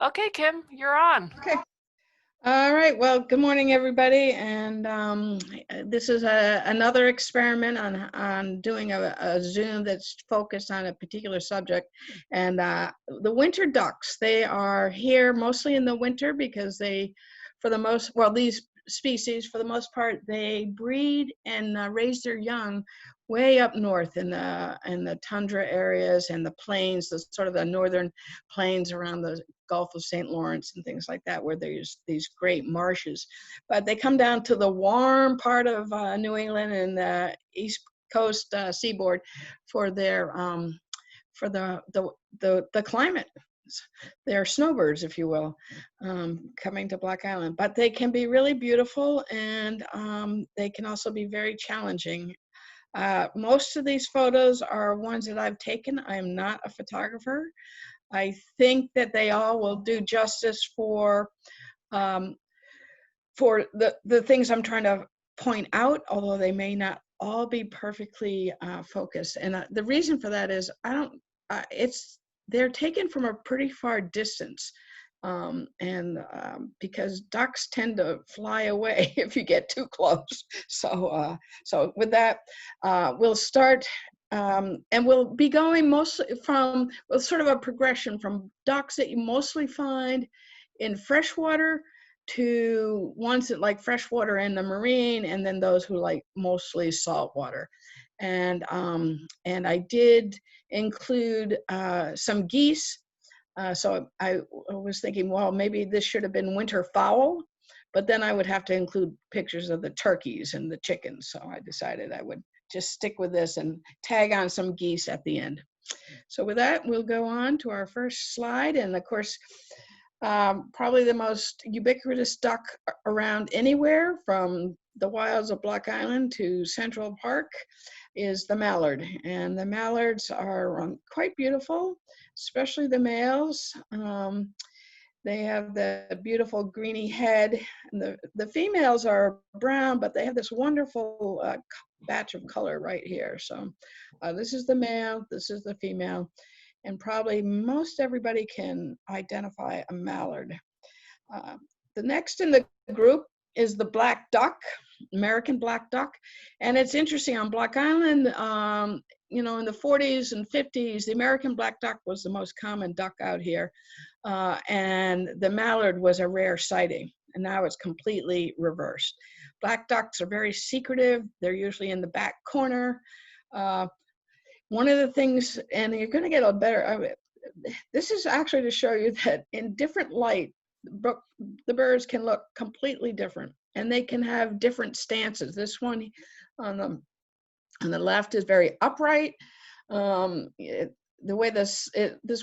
Okay, Kim, you're on. Okay. All right. Well, good morning, everybody. And this is another experiment on doing a Zoom that's focused on a particular subject. And the winter ducks, they are here mostly in the winter because these species, for the most part, they breed and raise their young way up north in the tundra areas and the plains, the sort of the northern plains around the Gulf of St. Lawrence and things like that, where there's these great marshes. But they come down to the warm part of New England and the East Coast seaboard for their for the climate. They're snowbirds, if you will, coming to Block Island. But they can be really beautiful, and they can also be very challenging. Most of these photos are ones that I've taken. I am not a photographer. I think that they all will do justice for the things I'm trying to point out, although they may not all be perfectly focused. And the reason for that is they're taken from a pretty far distance. Because ducks tend to fly away if you get too close. So with that, we'll start. And we'll be going mostly from sort of a progression from ducks that you mostly find in freshwater to ones that like freshwater and the marine, and then those who like mostly saltwater. And I did include some geese. So I was thinking, well, maybe this should have been winter fowl, but then I would have to include pictures of the turkeys and the chickens. So I decided I would just stick with this and tag on some geese at the end. So with that, we'll go on to our first slide. And of course, probably the most ubiquitous duck around anywhere from the wilds of Block Island to Central Park is the mallard. And the mallards are quite beautiful, especially the males. They have the beautiful greeny head, and the females are brown, but they have this wonderful batch of color right here. So this is the male, this is the female, and probably most everybody can identify a mallard. The next in the group is the black duck, American black duck. And it's interesting, on Block Island, in the 40s and 50s, the American black duck was the most common duck out here. And the mallard was a rare sighting. And now it's completely reversed. Black ducks are very secretive. They're usually in the back corner. One of the things, and you're going to get a better, this is actually to show you that in different light, the birds can look completely different, and they can have different stances. This one on the left is very upright. The way this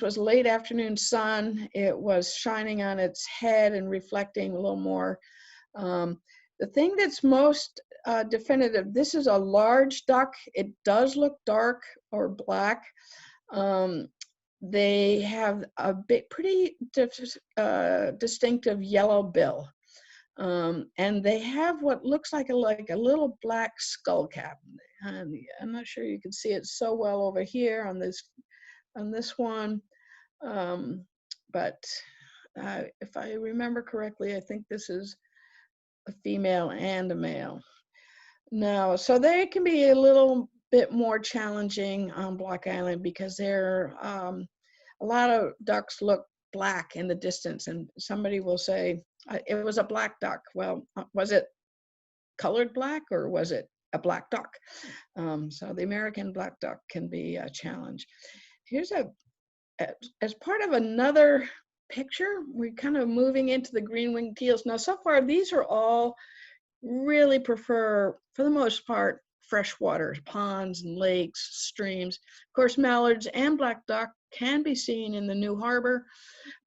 was late afternoon sun, it was shining on its head and reflecting a little more. The thing that's most definitive, this is a large duck. It does look dark or black. They have a pretty distinctive yellow bill. And they have what looks like a little black skull cap. And I'm not sure you can see it so well over here on this one. But if I remember correctly, I think this is a female and a male. Now, so they can be a little bit more challenging on Block Island because they're a lot of ducks look black in the distance, and somebody will say it was a black duck. Well, was it colored black or was it a black duck? So the American black duck can be a challenge. Here's as part of another picture, we're kind of moving into the green-winged teals. Now, so far, these are all really prefer, for the most part, freshwater, ponds and lakes, streams. Of course, mallards and black duck can be seen in the New Harbor,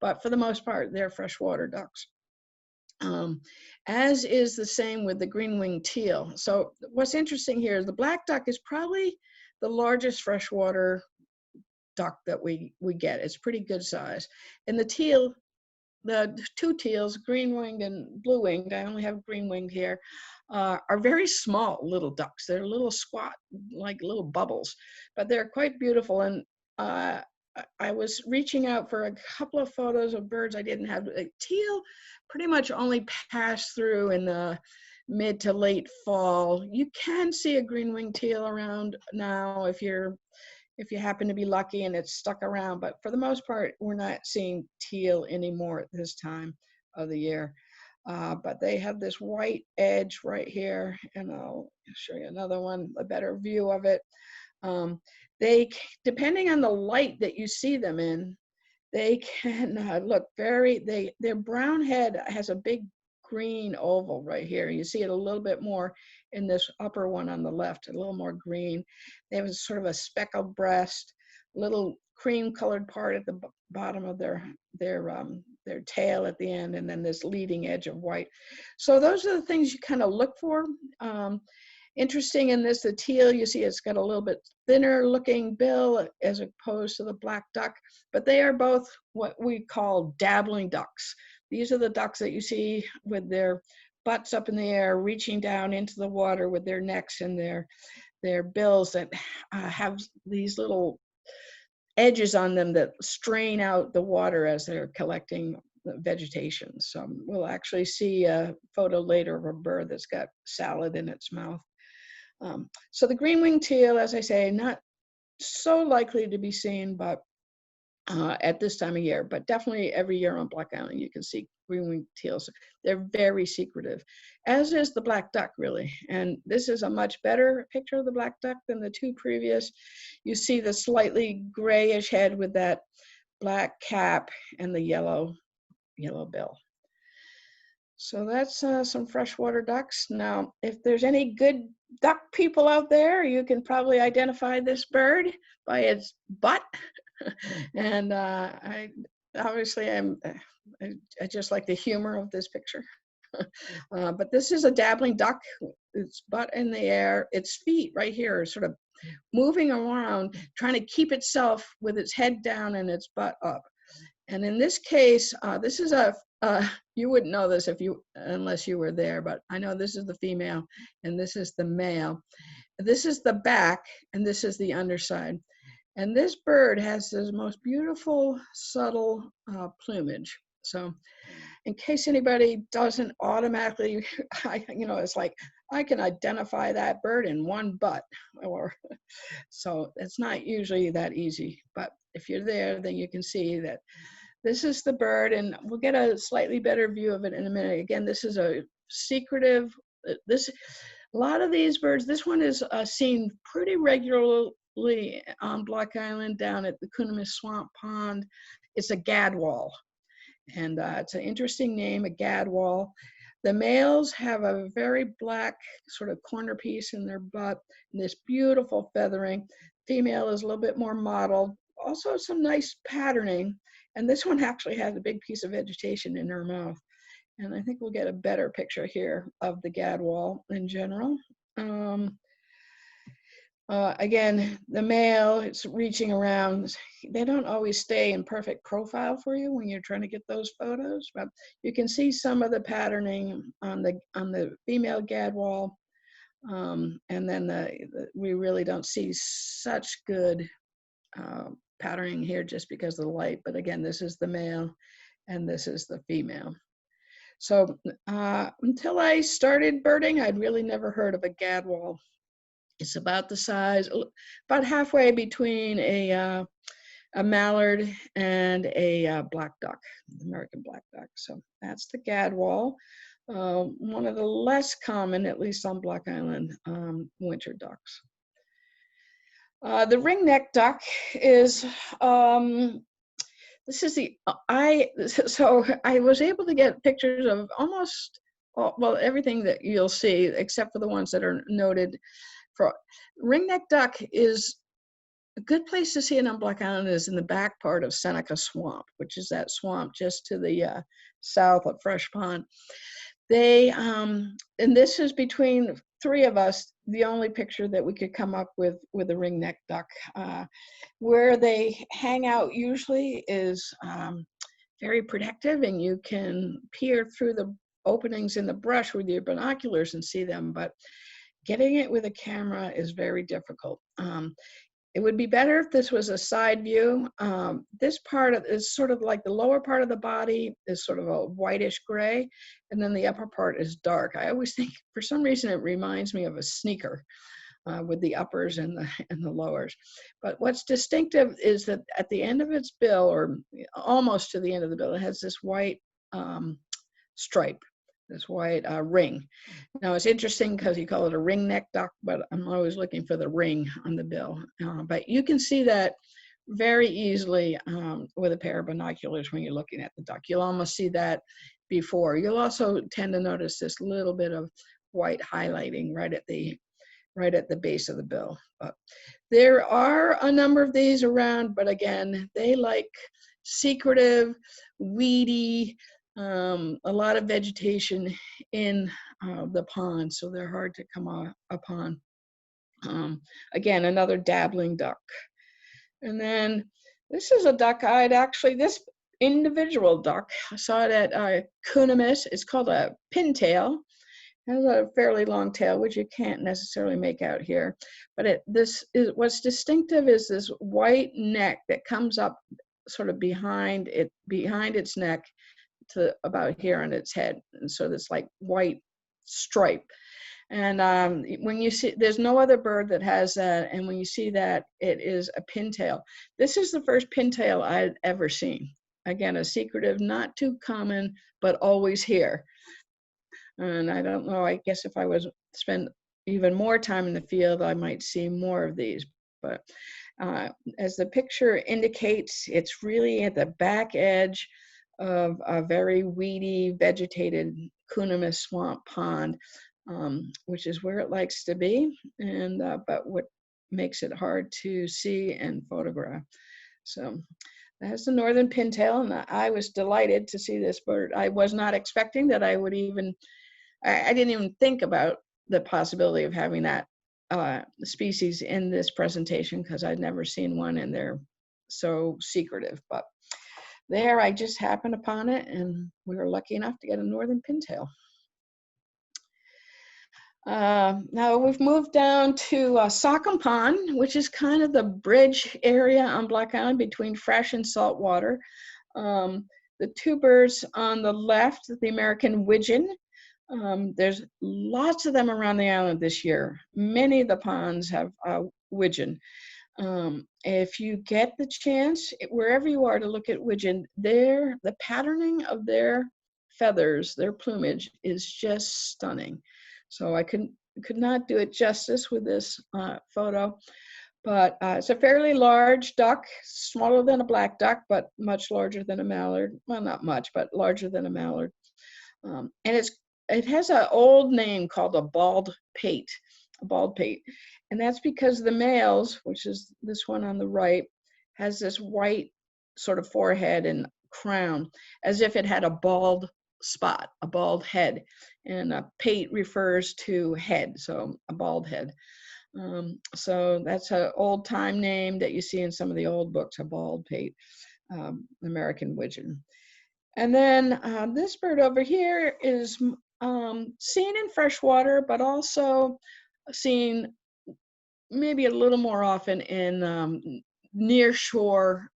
but for the most part, they're freshwater ducks. As is the same with the green-winged teal. So what's interesting here is the black duck is probably the largest freshwater duck that we get. It's pretty good size. And the teal, the two teals, green-winged and blue-winged, I only have green-winged here, are very small little ducks. They're little squat, like little bubbles, but they're quite beautiful. And I was reaching out for a couple of photos of birds I didn't have. Teal pretty much only pass through in the mid to late fall. You can see a green-winged teal around now if you happen to be lucky and it's stuck around, but for the most part, we're not seeing teal anymore at this time of the year. But they have this white edge right here, and I'll show you another one, a better view of it. They, depending on the light that you see them in, they can look their brown head has a big green oval right here. You see it a little bit more in this upper one on the left, a little more green. They have sort of a speckled breast, little cream colored part at the bottom of their tail at the end, and then this leading edge of white. So those are the things you kind of look for. Interesting in this, the teal, you see it's got a little bit thinner looking bill as opposed to the black duck, but they are both what we call dabbling ducks. These are the ducks that you see with their butts up in the air, reaching down into the water with their necks and their bills that have these little edges on them that strain out the water as they're collecting vegetation. So we'll actually see a photo later of a bird that's got salad in its mouth. So the green-winged teal, as I say, not so likely to be seen, but at this time of year, but definitely every year on Black Island, you can see green-winged teals. They're very secretive, as is the black duck, really. And this is a much better picture of the black duck than the two previous. You see the slightly grayish head with that black cap and the yellow bill. So that's some freshwater ducks. Now, if there's any good duck people out there, you can probably identify this bird by its butt. And I just like the humor of this picture. But this is a dabbling duck. Its butt in the air, its feet right here are sort of moving around, trying to keep itself with its head down and its butt up. And in this case, this is you wouldn't know this unless you were there, but I know this is the female and this is the male. This is the back and this is the underside. And this bird has this most beautiful, subtle plumage. So in case anybody doesn't automatically, it's like, I can identify that bird in one butt. So it's not usually that easy, but if you're there, then you can see that this is the bird, and we'll get a slightly better view of it in a minute. Again, this is a secretive, a lot of these birds, this one is seen pretty regularly on Block Island down at the Kunamis Swamp Pond. It's a gadwall, and it's an interesting name, a gadwall. The males have a very black sort of corner piece in their butt, and this beautiful feathering. Female is a little bit more mottled, also some nice patterning, and this one actually has a big piece of vegetation in her mouth. And I think we'll get a better picture here of the gadwall in general. Again, the male, it's reaching around. They don't always stay in perfect profile for you when you're trying to get those photos, but you can see some of the patterning on the female gadwall. And then we really don't see such good patterning here just because of the light. But again, this is the male and this is the female. So until I started birding, I'd really never heard of a gadwall. It's about the size, about halfway between a mallard and a black duck, American black duck. So that's the gadwall, one of the less common, at least on Block Island, winter ducks. The ringneck duck is, so I was able to get pictures of almost, well, everything that you'll see, except for the ones that are noted. For ringneck duck is a good place to see it on Block Island is in the back part of Seneca Swamp, which is that swamp just to the south of Fresh Pond. They, and this is between three of us, the only picture that we could come up with a ringneck duck. Where they hang out usually is very protective, and you can peer through the openings in the brush with your binoculars and see them, but getting it with a camera is very difficult. It would be better if this was a side view. This part is sort of like the lower part of the body is sort of a whitish gray, and then the upper part is dark. I always think, for some reason, it reminds me of a sneaker with the uppers and the lowers. But what's distinctive is that at the end of its bill, or almost to the end of the bill, it has this white stripe, this white ring. Now it's interesting because you call it a ring neck duck, but I'm always looking for the ring on the bill. But you can see that very easily with a pair of binoculars when you're looking at the duck. You'll almost see that before. You'll also tend to notice this little bit of white highlighting right at the base of the bill. But there are a number of these around, but again, they like secretive, weedy, a lot of vegetation in the pond, so they're hard to come upon. Again, another dabbling duck. And then this is a duck this individual duck, I saw it at Kunamis. It's called a pintail. It has a fairly long tail, which you can't necessarily make out here. But what's distinctive is this white neck that comes up sort of behind its neck to about here on its head. And so this like white stripe. And when you see, there's no other bird that has that. And when you see that, it is a pintail. This is the first pintail I'd ever seen. Again, a secretive, not too common, but always here. And I don't know, I guess if I was spend even more time in the field, I might see more of these. But as the picture indicates, it's really at the back edge of a very weedy, vegetated Kunamis swamp pond, which is where it likes to be, and but what makes it hard to see and photograph. So that's the northern pintail, and I was delighted to see this bird. I was not expecting that I would even, I didn't even think about the possibility of having that species in this presentation because I'd never seen one and they're so secretive. But there, I just happened upon it, and we were lucky enough to get a northern pintail. Now we've moved down to Saucon Pond, which is kind of the bridge area on Black Island between fresh and salt water. The two birds on the left, the American widgeon, there's lots of them around the island this year. Many of the ponds have widgeon. If you get the chance, wherever you are, to look at widgeon, the patterning of their feathers, their plumage is just stunning. So I could not do it justice with this photo, but it's a fairly large duck, smaller than a black duck, but much larger than a mallard. Well, not much, but larger than a mallard. And it has an old name called a bald pate. And that's because the males, which is this one on the right, has this white sort of forehead and crown, as if it had a bald spot, a bald head. And a pate refers to head, so a bald head. So that's an old time name that you see in some of the old books, a bald pate, American widgeon. And then this bird over here is seen in freshwater, but also seen maybe a little more often in near shore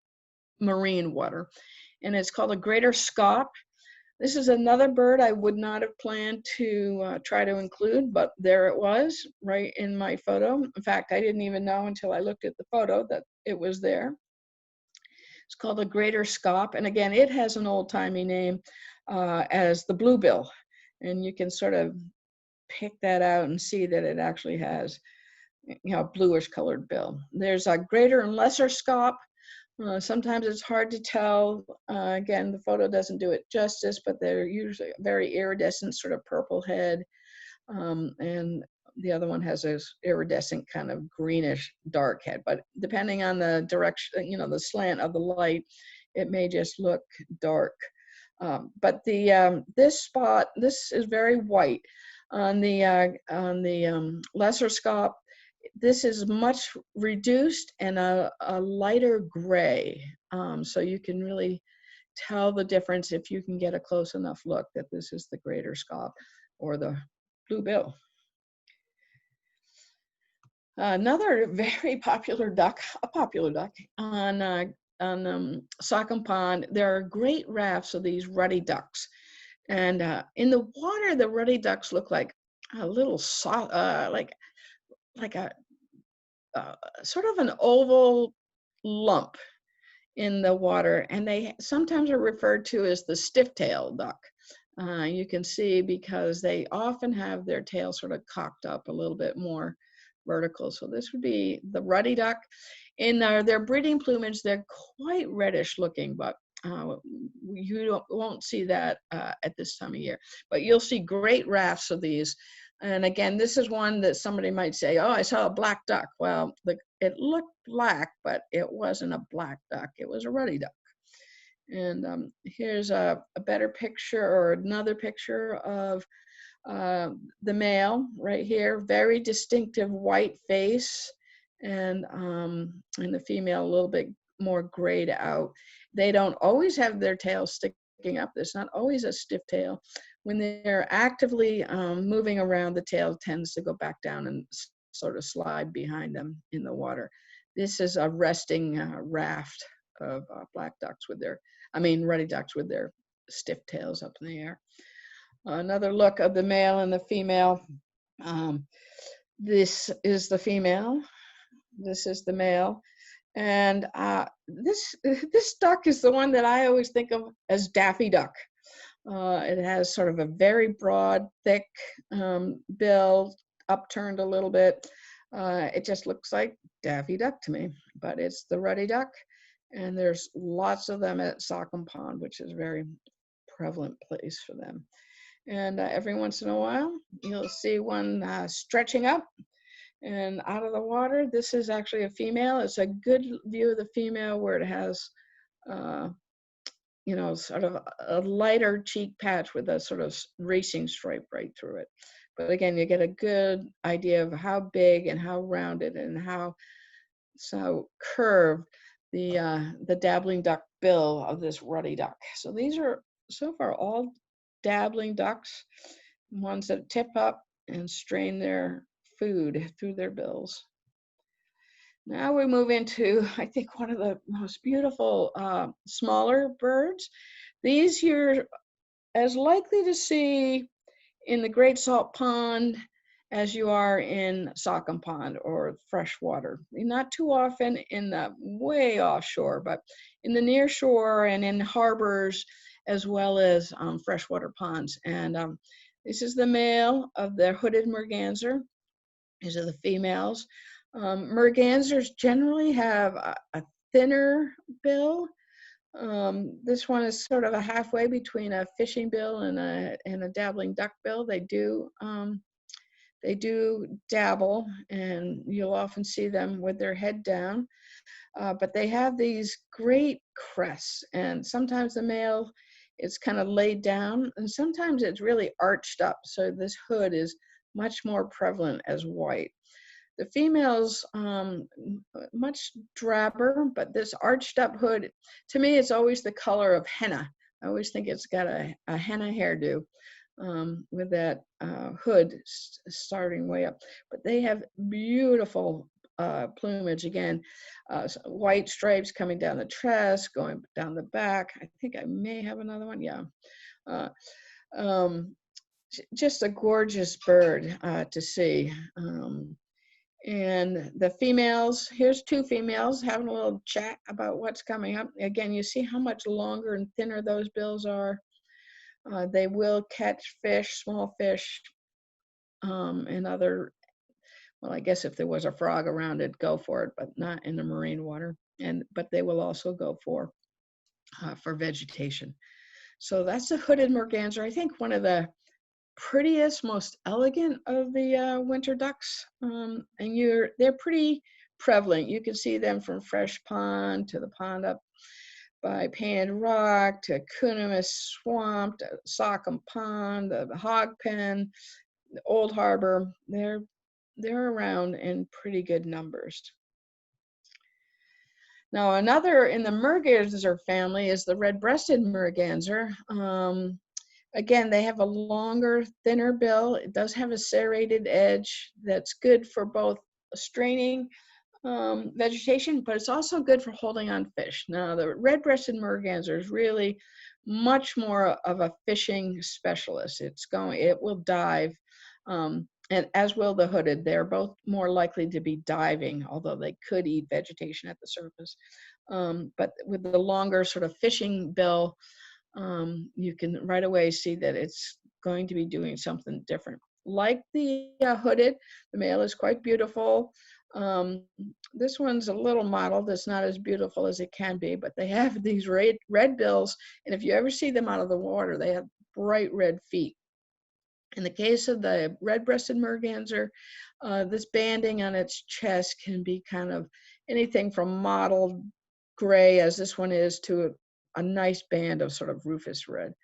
marine water. And it's called a greater scaup. This is another bird I would not have planned to try to include, but there it was right in my photo. In fact, I didn't even know until I looked at the photo that it was there. It's called a greater scaup. And again, it has an old-timey name as the bluebill. And you can sort of pick that out and see that it actually has, bluish colored bill. There's a greater and lesser scaup. Sometimes it's hard to tell. Again, the photo doesn't do it justice, but they're usually very iridescent, sort of purple head. And the other one has this iridescent kind of greenish dark head. But depending on the direction, the slant of the light, it may just look dark. But this is very white. On the lesser scaup, this is much reduced and a lighter gray. So you can really tell the difference if you can get a close enough look that this is the greater scaup or the bluebill. Another very popular duck, a popular duck on Saucon Pond. There are great rafts of these ruddy ducks, and in the water, the ruddy ducks look like a little like a sort of an oval lump in the water, and they sometimes are referred to as the stiff-tailed duck. You can see because they often have their tail sort of cocked up a little bit more vertical. So this would be the ruddy duck. In their breeding plumage, they're quite reddish looking, but you won't see that at this time of year. But you'll see great rafts of these. And again, this is one that somebody might say, oh, I saw a black duck. Well, it looked black, but it wasn't a black duck. It was a ruddy duck. And here's a better picture, or another picture of the male right here. Very distinctive white face, and the female a little bit more grayed out. They don't always have their tails sticking up. There's not always a stiff tail. When they're actively moving around, the tail tends to go back down and sort of slide behind them in the water. This is a resting raft of ruddy ducks with their stiff tails up in the air. Another look of the male and the female. This is the female. This is the male. And this duck is the one that I always think of as Daffy Duck. It has sort of a very broad, thick bill, upturned a little bit. It just looks like Daffy Duck to me, but it's the ruddy duck. And there's lots of them at Saucon Pond, which is a very prevalent place for them. And every once in a while, you'll see one stretching up and out of the water. This is actually a female. It's a good view of the female where it has, sort of a lighter cheek patch with a sort of racing stripe right through it. But again, you get a good idea of how big and how rounded and how curved the dabbling duck bill of this ruddy duck. So these are so far all dabbling ducks, ones that tip up and strain their food through their bills. Now we move into, I think, one of the most beautiful smaller birds. These you're as likely to see in the Great Salt Pond as you are in Saucon Pond or freshwater. Not too often in the way offshore, but in the near shore and in harbors, as well as freshwater ponds. And this is the male of the hooded merganser. These are the females. Mergansers generally have a thinner bill. This one is sort of a halfway between a fishing bill and a dabbling duck bill. They do dabble, and you'll often see them with their head down. But they have these great crests, and sometimes the male is kind of laid down, and sometimes it's really arched up. So this hood is much more prevalent as white. The females, much drabber, but this arched up hood, to me, it's always the color of henna. I always think it's got a henna hairdo with that hood starting way up. But they have beautiful plumage, again, white stripes coming down the chest, going down the back. I think I may have another one, yeah. Just a gorgeous bird to see. And the females, here's two females having a little chat about what's coming up. Again, you see how much longer and thinner those bills are. They will catch fish, small fish, and other, well, I guess if there was a frog around it, go for it, but not in the marine water. But they will also go for vegetation. So that's the hooded merganser. I think one of the prettiest, most elegant of the winter ducks, and they're pretty prevalent. You can see them from Fresh Pond to the pond up by Painted Rock to Coonamus Swamp to Saucon Pond, the Hog Pen, the Old Harbor. They're around in pretty good numbers. Now another in the merganser family is the red-breasted merganser. Again, they have a longer, thinner bill. It does have a serrated edge that's good for both straining vegetation, but it's also good for holding on fish. Now, the red-breasted merganser is really much more of a fishing specialist. It will dive, and as will the hooded. They're both more likely to be diving, although they could eat vegetation at the surface. But with the longer sort of fishing bill, you can right away see that it's going to be doing something different. Like the hooded, the male is quite beautiful. Um, this one's a little mottled. It's not as beautiful as it can be, but they have these red bills, and if you ever see them out of the water, they have bright red feet. In the case of the red-breasted merganser, this banding on its chest can be kind of anything from mottled gray, as this one is, to a nice band of sort of rufous red.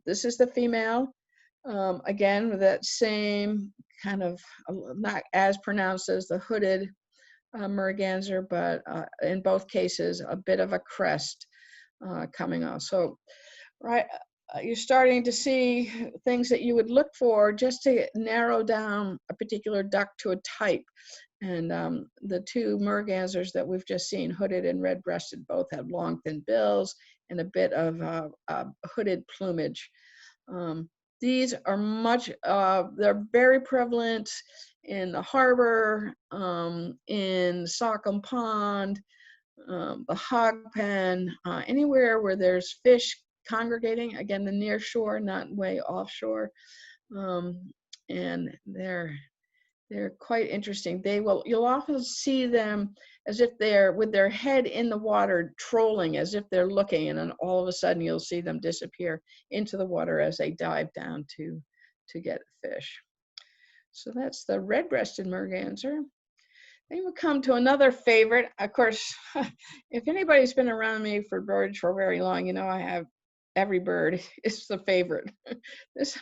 This is the female. Again, with that same kind of, not as pronounced as the hooded merganser, but in both cases, a bit of a crest coming off. So, right, you're starting to see things that you would look for just to narrow down a particular duck to a type. And the two mergansers that we've just seen, hooded and red-breasted, both have long, thin bills and a bit of hooded plumage. These are they're very prevalent in the harbor, in Saucon Pond, the hog pen, anywhere where there's fish congregating, again, the near shore, not way offshore. And they're quite interesting. You'll often see them as if they're with their head in the water, trolling as if they're looking, and then all of a sudden you'll see them disappear into the water as they dive down to get fish. So that's the red-breasted merganser. Then we come to another favorite. Of course, if anybody's been around me for birds for very long, you know I have every bird is the favorite.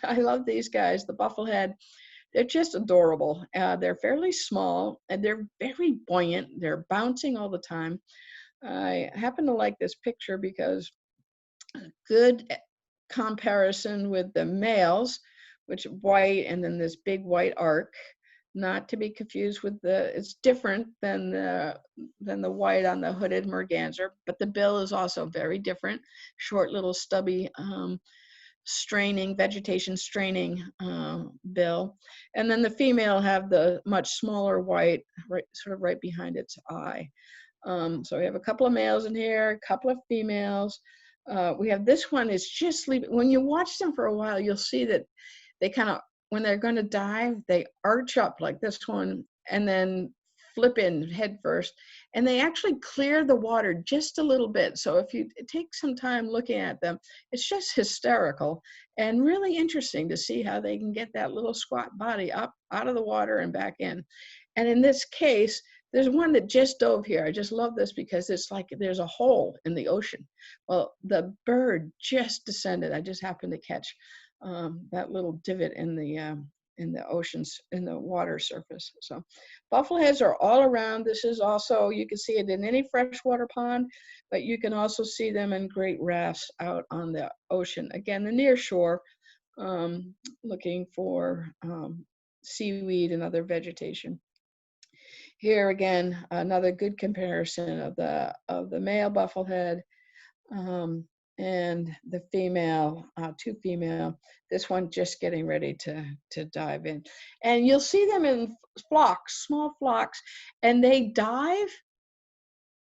I love these guys, the bufflehead. They're just adorable. They're fairly small and they're very buoyant. They're bouncing all the time. I happen to like this picture because good comparison with the males, which white and then this big white arc, not to be confused with it's different than the white on the hooded merganser, but the bill is also very different, short little stubby vegetation straining bill. And then the female have the much smaller white, sort of right behind its eye. So we have a couple of males in here, a couple of females. We have this one is just sleeping. When you watch them for a while, you'll see that they kind of, when they're going to dive, they arch up like this one and then flip in head first. And they actually clear the water just a little bit. So if you take some time looking at them, it's just hysterical and really interesting to see how they can get that little squat body up out of the water and back in. And in this case, there's one that just dove here. I just love this because it's like there's a hole in the ocean. Well, the bird just descended. I just happened to catch that little divot in the oceans, in the water surface. So buffleheads are all around. This is also, you can see it in any freshwater pond, but you can also see them in great rafts out on the ocean. Again, the near shore, looking for seaweed and other vegetation. Here again, another good comparison of the male bufflehead and the female, two female. This one just getting ready to dive in. And you'll see them in flocks, small flocks, and they dive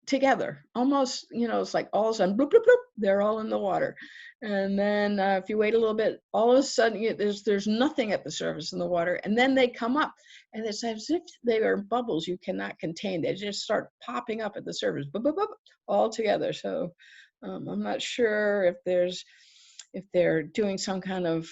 together, almost, it's like all of a sudden, bloop, bloop, bloop, they're all in the water. And then if you wait a little bit, all of a sudden there's nothing at the surface in the water, and then they come up, and it's as if they are bubbles you cannot contain. They just start popping up at the surface, boop, boop, boop, all together. So I'm not sure if they're doing some kind of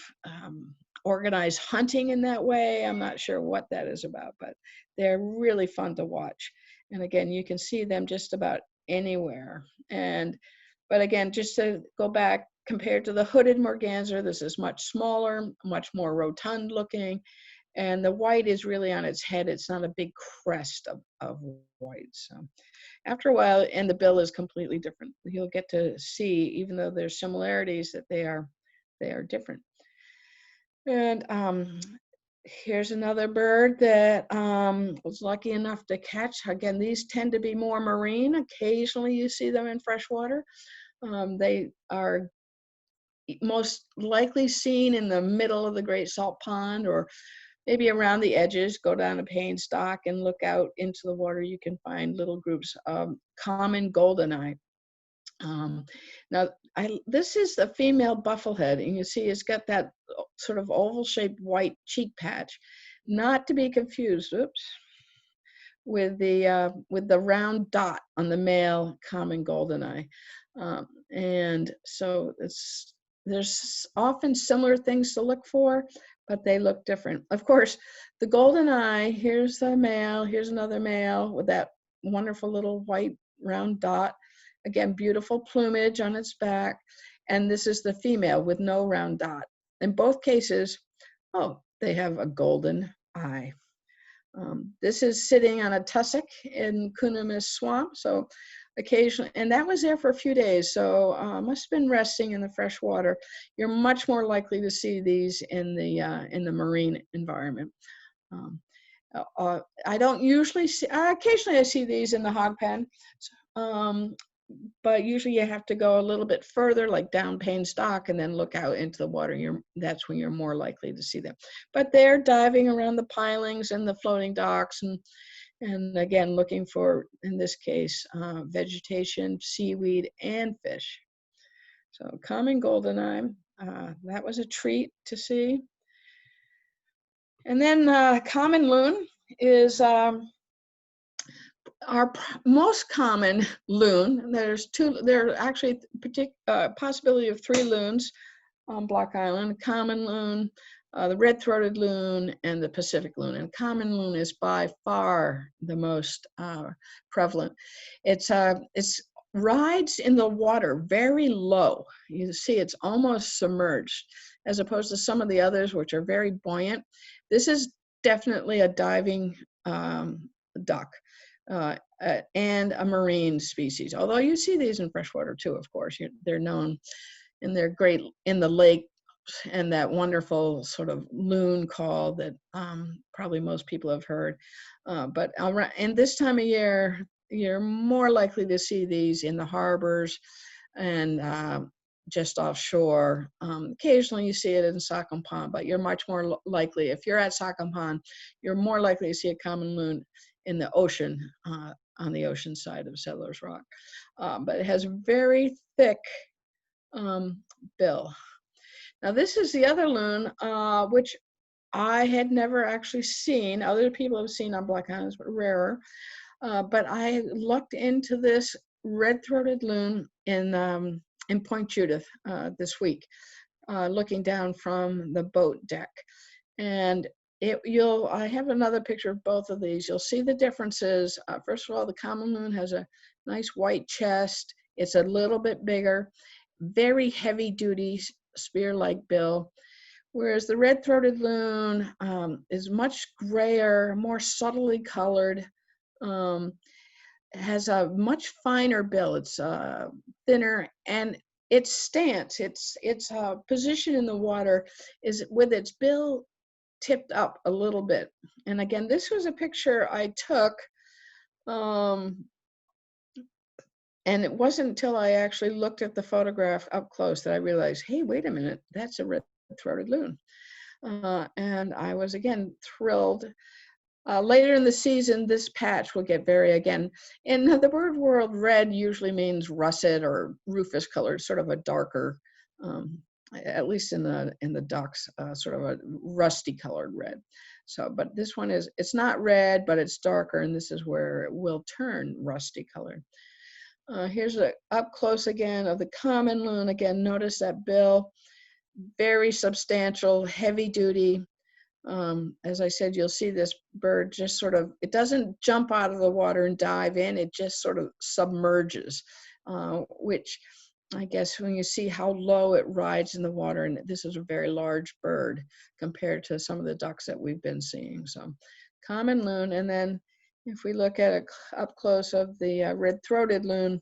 organized hunting in that way. I'm not sure what that is about, but they're really fun to watch. And again, you can see them just about anywhere. But again, just to go back, compared to the hooded merganser, this is much smaller, much more rotund looking. And the white is really on its head. It's not a big crest of white. So after a while, and the bill is completely different. You'll get to see, even though there's similarities, that they are different. And Here's another bird that was lucky enough to catch. Again, these tend to be more marine. Occasionally you see them in freshwater. They are most likely seen in the middle of the Great Salt Pond, or maybe around the edges. Go down to Penstock and look out into the water. You can find little groups of common goldeneye. Now, this is the female bufflehead, and you see it's got that sort of oval-shaped white cheek patch, not to be confused, oops, with the round dot on the male common goldeneye. And so there's often similar things to look for, but they look different. Of course, the goldeneye, here's the male, here's another male with that wonderful little white round dot. Again, beautiful plumage on its back. And this is the female with no round dot. In both cases, oh, they have a golden eye. This is sitting on a tussock in Kunamis Swamp. So occasionally, and that was there for a few days. So must have been resting in the fresh water. You're much more likely to see these in the marine environment. I don't usually see, occasionally I see these in the hog pen. But usually you have to go a little bit further, like down Penstock, and then look out into the water. That's when you're more likely to see them. But they're diving around the pilings and the floating docks, and again, looking for, in this case, vegetation, seaweed, and fish. So common goldeneye, that was a treat to see. And then common loon is our most common loon. There are actually possibility of 3 loons on Block Island: common loon, the red-throated loon, and the Pacific loon. And common loon is by far the most prevalent. It's rides in the water very low. You see it's almost submerged, as opposed to some of the others, which are very buoyant. This is definitely a diving duck. And a marine species, although you see these in freshwater too, of course. They're known, and they're great in the lake, and that wonderful sort of loon call that probably most people have heard. But in this time of year, you're more likely to see these in the harbors and just offshore. Occasionally you see it in Saucon Pond, but you're much more likely, if you're at Saucon Pond, you're more likely to see a common loon in the ocean, on the ocean side of Settlers Rock. But it has a very thick bill. Now this is the other loon, which I had never actually seen. Other people have seen on Black Islands, but rarer. But I looked into this red-throated loon in Point Judith this week, looking down from the boat deck. And I have another picture of both of these. You'll see the differences. First of all, the common loon has a nice white chest. It's a little bit bigger, very heavy duty spear-like bill. Whereas the red-throated loon is much grayer, more subtly colored, has a much finer bill. It's thinner, and its stance, its position in the water is with its bill tipped up a little bit. And again, this was a picture I took, and it wasn't until I actually looked at the photograph up close that I realized, hey, wait a minute, that's a red-throated loon. And I was again thrilled. Later in the season, this patch will get again, in the bird world, red usually means russet or rufous colored, sort of a darker, at least in the ducks, sort of a rusty colored red. So, but this one it's not red, but it's darker, and this is where it will turn rusty colored. Here's a up close again of the common loon. Again, notice that bill, very substantial, heavy duty. As I said, you'll see this bird just sort of, it doesn't jump out of the water and dive in, it just sort of submerges, which I guess when you see how low it rides in the water, and this is a very large bird compared to some of the ducks that we've been seeing. So common loon. And then if we look at it up close of the red-throated loon,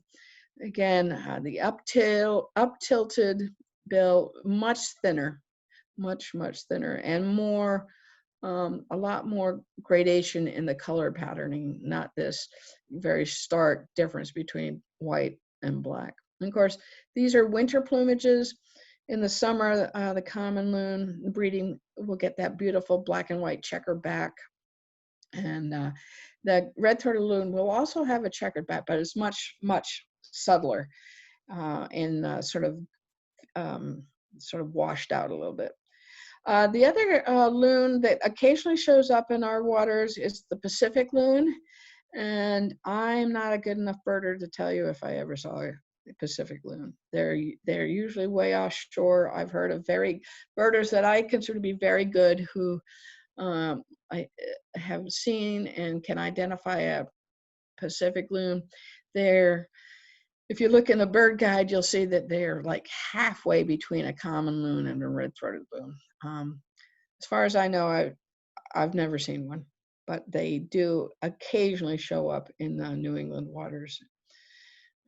again, the up-tilted bill, much thinner, much thinner, and more a lot more gradation in the color patterning, not this very stark difference between white and black. And of course, these are winter plumages. In the summer, the common loon, the breeding, will get that beautiful black and white checker back. And the red-throated loon will also have a checkered back, but it's much, much subtler and sort of washed out a little bit. The other loon that occasionally shows up in our waters is the Pacific loon. And I'm not a good enough birder to tell you if I ever saw a Pacific loon. They're usually way offshore. I've heard of birders that I consider to be very good who I have seen and can identify a Pacific loon. If you look in the bird guide, you'll see that they're like halfway between a common loon and a red-throated loon. As far as I know, I've never seen one, but they do occasionally show up in the New England waters.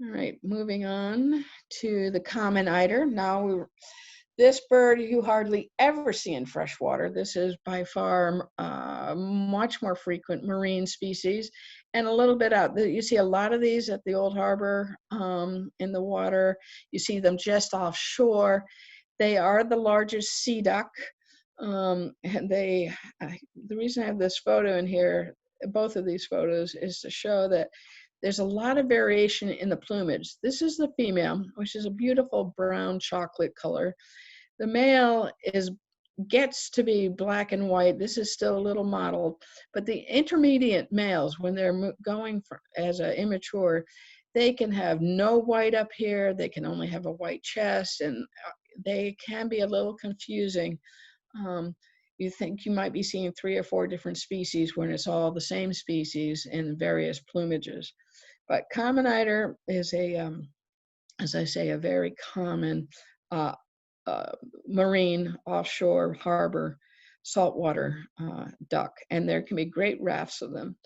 All right, moving on to the common eider. Now, this bird you hardly ever see in freshwater. This is by far much more frequent marine species, and a little bit out. You see a lot of these at the Old Harbor in the water. You see them just offshore. They are the largest sea duck. And the reason I have this photo in here, both of these photos, is to show that there's a lot of variation in the plumage. This is the female, which is a beautiful brown chocolate color. The male gets to be black and white. This is still a little mottled, but the intermediate males, when they're going as an immature, they can have no white up here. They can only have a white chest, and they can be a little confusing. You think you might be seeing 3 or 4 different species when it's all the same species in various plumages. But common eider is as I say, a very common marine, offshore, harbor, saltwater duck, and there can be great rafts of them.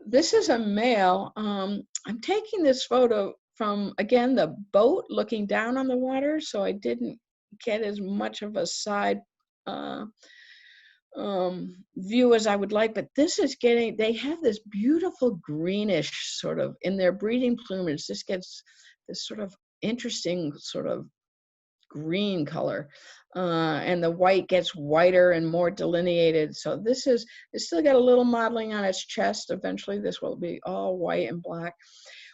This is a male. I'm taking this photo from, again, the boat looking down on the water, so I didn't get as much of a side view as I would like, but this is they have this beautiful greenish sort of, in their breeding plumage, this gets this sort of interesting sort of green color, and the white gets whiter and more delineated. So it's still got a little mottling on its chest. Eventually this will be all white and black.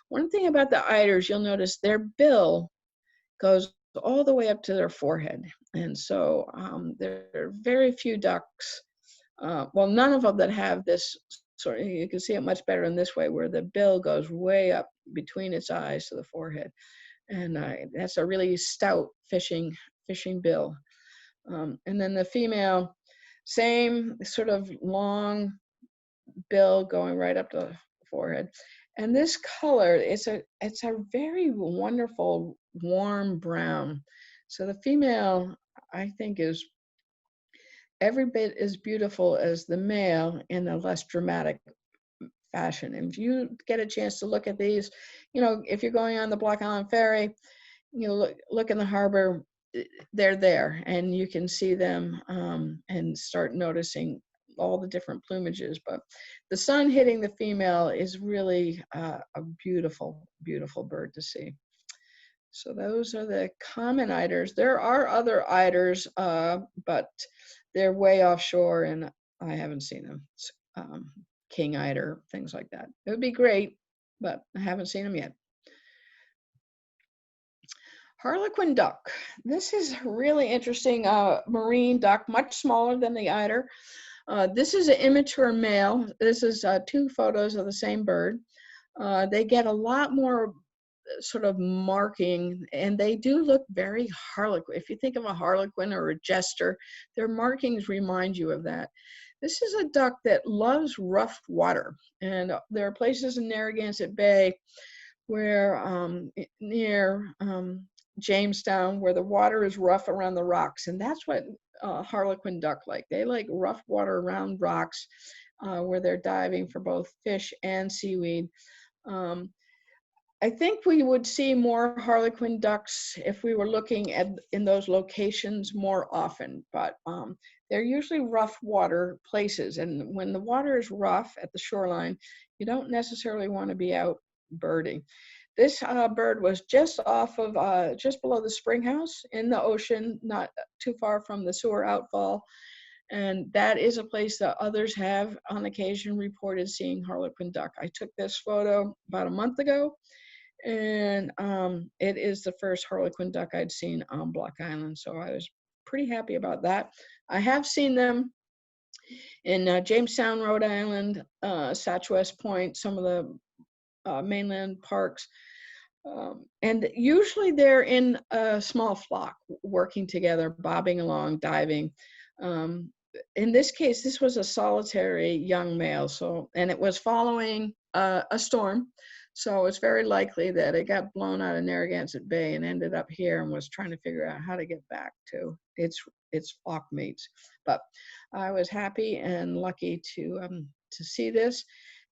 One thing about the eiders, you'll notice their bill goes all the way up to their forehead. And so there are very few ducks, well, none of them that have this sort of, you can see it much better in this way, where the bill goes way up between its eyes to the forehead. And that's a really stout fishing bill. And then the female, same sort of long bill going right up to the forehead. And this color, it's a very wonderful warm brown. So the female, I think, is every bit as beautiful as the male in a less dramatic fashion. And if you get a chance to look at these, if you're going on the Block Island Ferry, look in the harbor, they're there, and you can see them and start noticing all the different plumages. But the sun hitting the female is really a beautiful, beautiful bird to see. So those are the common eiders. There are other eiders, but they're way offshore, and I haven't seen them. King eider, things like that. It would be great, but I haven't seen them yet. Harlequin duck. This is a really interesting marine duck, much smaller than the eider. This is an immature male. This is 2 photos of the same bird. They get a lot more sort of marking, and they do look very harlequin. If you think of a harlequin or a jester, their markings remind you of that. This is a duck that loves rough water, and there are places in Narragansett Bay where near Jamestown, where the water is rough around the rocks, and that's what harlequin duck like. They like rough water around rocks where they're diving for both fish and seaweed. I think we would see more harlequin ducks if we were looking at in those locations more often, but they're usually rough water places. And when the water is rough at the shoreline, you don't necessarily want to be out birding. This bird was just off of, just below the spring house in the ocean, not too far from the sewer outfall. And that is a place that others have on occasion reported seeing harlequin duck. I took this photo about a month ago, and it is the first harlequin duck I'd seen on Block Island, so I was pretty happy about that. I have seen them in Jamestown, Rhode Island, Satchwest Point, some of the mainland parks, and usually they're in a small flock, working together, bobbing along, diving. In this case, this was a solitary young male, and it was following a storm. So it's very likely that it got blown out of Narragansett Bay and ended up here and was trying to figure out how to get back to its flock mates. But I was happy and lucky to see this,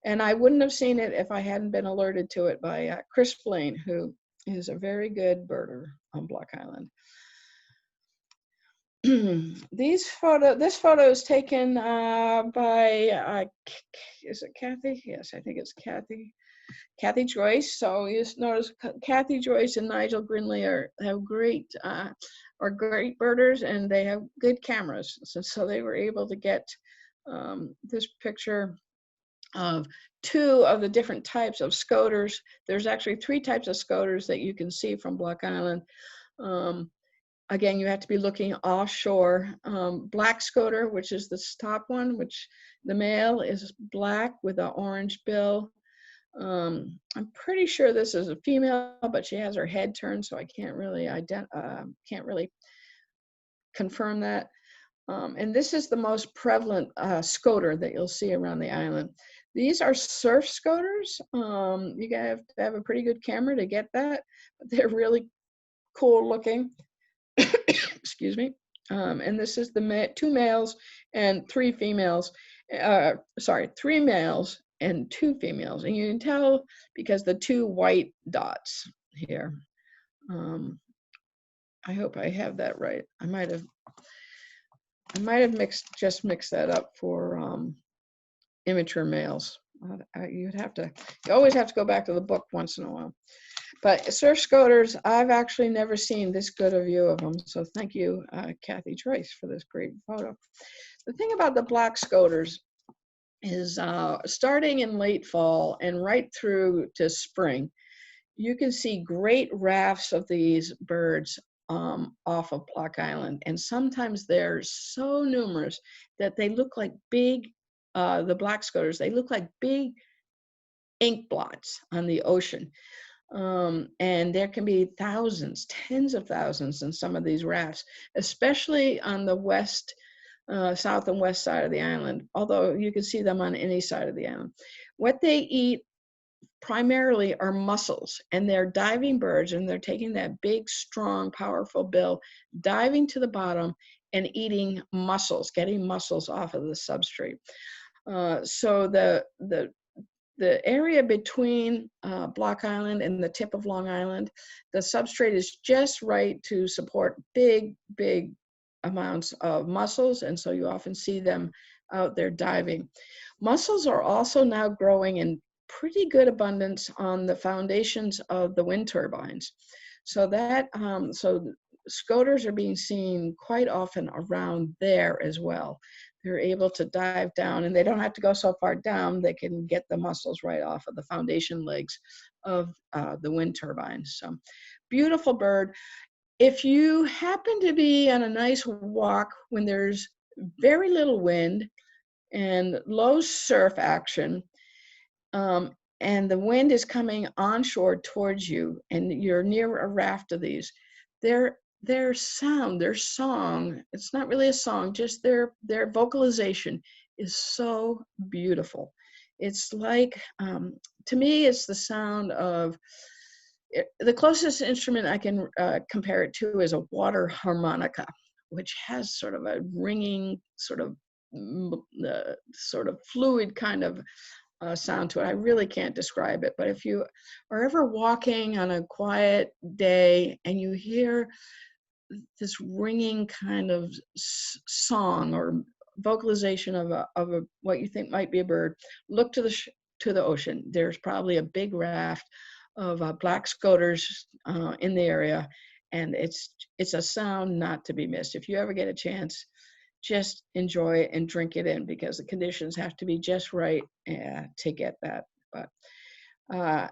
and I wouldn't have seen it if I hadn't been alerted to it by Chris Blaine, who is a very good birder on Block Island. This photo is taken by is it Kathy? Yes, I think it's Kathy Joyce. So you notice Kathy Joyce and Nigel Grinley are great birders, and they have good cameras. So they were able to get this picture of two of the different types of scoters. There's actually three types of scoters that you can see from Block Island. Again, you have to be looking offshore. Black scoter, which is the top one, which the male is black with an orange bill. I'm pretty sure this is a female, but she has her head turned, so I can't really confirm that. And this is the most prevalent scoter that you'll see around the island. These are surf scoters. You have to have a pretty good camera to get that, but they're really cool looking. Excuse me. And this is the two males and three females. Sorry, 3 males and 2 females. And you can tell because the 2 white dots here. I hope I have that right. I might have mixed that up for immature males. You always have to go back to the book once in a while. But surf scoters, I've actually never seen this good a view of them. So thank you, Kathy Joyce, for this great photo. The thing about the black scoters is starting in late fall and right through to spring, you can see great rafts of these birds off of Block Island. And sometimes they're so numerous that they look like big, the black scoters, they look like big ink blots on the ocean. And there can be thousands, tens of thousands in some of these rafts, especially on the west, south and west side of the island, although you can see them on any side of the island. What they eat primarily are mussels, and they're diving birds, and they're taking that big, strong, powerful bill, diving to the bottom and eating mussels, getting mussels off of the substrate. So the area between Block Island and the tip of Long Island, the substrate is just right to support big, big amounts of mussels, and so you often see them out there diving. Mussels are also now growing in pretty good abundance on the foundations of the wind turbines. So scoters are being seen quite often around there as well. They're able to dive down, and they don't have to go so far down. They can get the mussels right off of the foundation legs of the wind turbines. So beautiful bird. If you happen to be on a nice walk when there's very little wind and low surf action, and the wind is coming onshore towards you, and you're near a raft of these, their sound, their song, it's not really a song, just their vocalization is so beautiful. It's like, to me, it's the sound of, the closest instrument I can compare it to is a water harmonica, which has sort of a ringing, sort of fluid kind of sound to it. I really can't describe it, but if you are ever walking on a quiet day and you hear this ringing kind of song or vocalization of a what you think might be a bird, look to the ocean. There's probably a big raft of black scoters in the area, and it's a sound not to be missed. If you ever get a chance, just enjoy it and drink it in, because the conditions have to be just right to get that. But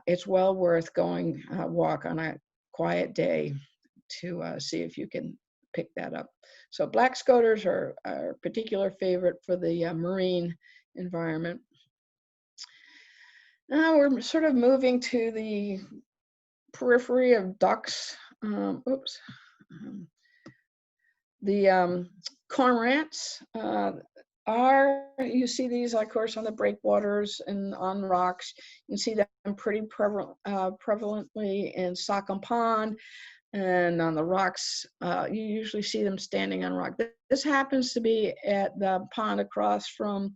it's well worth going walk on a quiet day to see if you can pick that up. So black scoters are a particular favorite for the marine environment. Now we're sort of moving to the periphery of ducks. The cormorants you see these, of course, on the breakwaters and on rocks. You can see them pretty prevalently in Saucon Pond, and on the rocks, you usually see them standing on rock. This happens to be at the pond across from,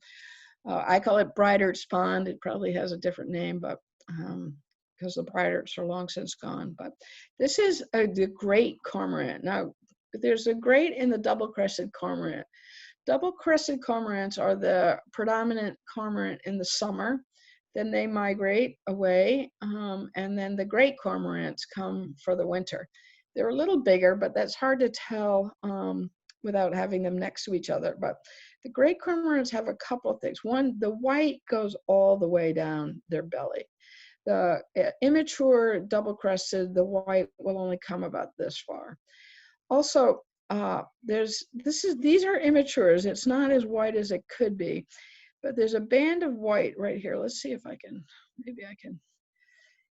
I call it Breidert's Pond. It probably has a different name, but because the Breiderts are long since gone. But this is the great cormorant. Now, there's a great and the double-crested cormorant. Double-crested cormorants are the predominant cormorant in the summer. Then they migrate away, and then the great cormorants come for the winter. They're a little bigger, but that's hard to tell without having them next to each other. But the great cormorants have a couple of things. One, the white goes all the way down their belly. The immature double-crested, the white will only come about this far. Also, these are immatures. It's not as white as it could be, but there's a band of white right here. Let's see if I can, maybe I can.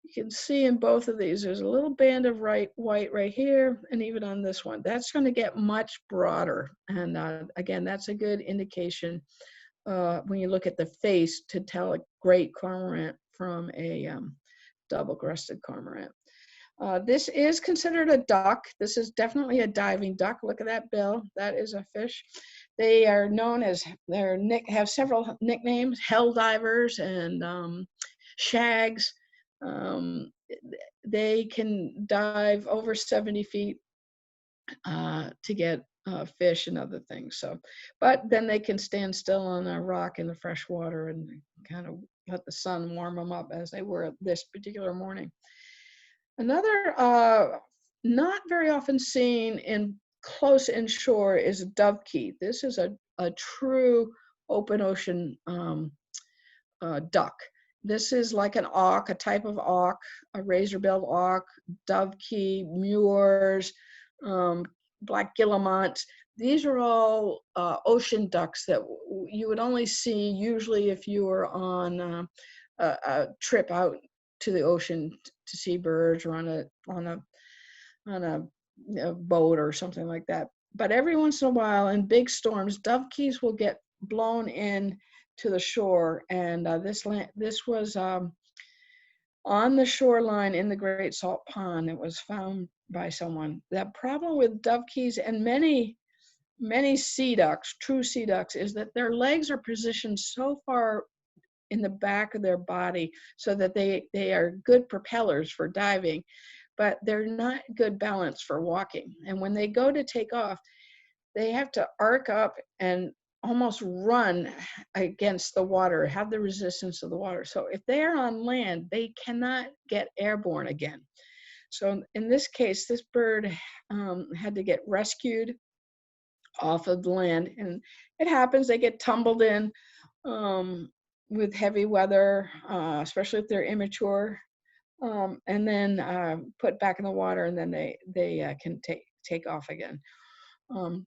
You can see in both of these, there's a little band of white right here, and even on this one. That's going to get much broader. And again, that's a good indication when you look at the face to tell a great cormorant from a double-crested cormorant. This is considered a duck. This is definitely a diving duck. Look at that bill. That is a fish. They are known as, have several nicknames, hell divers and shags. They can dive over 70 feet to get fish and other things. So, but then they can stand still on a rock in the fresh water and kind of let the sun warm them up, as they were this particular morning. Another not very often seen in close inshore is dovekie. This is a true open ocean duck. This is like an auk, a type of auk, a razor-billed auk, dovekie, mewers, black guillemots. These are all ocean ducks that you would only see usually if you were on a trip out to the ocean to see birds, or on a boat or something like that. But every once in a while, in big storms, dovekies will get blown in to the shore, and this was on the shoreline in the Great Salt Pond. It was found by someone. The problem with dovekies and many sea ducks, true sea ducks, is that their legs are positioned so far in the back of their body so that they are good propellers for diving, but they're not good balance for walking. And when they go to take off, they have to arc up and almost run against the water, have the resistance of the water. So if they are on land, they cannot get airborne again. So in this case, this bird had to get rescued off of the land, and it happens, they get tumbled in with heavy weather, especially if they're immature, and then put back in the water, and then they can take off again.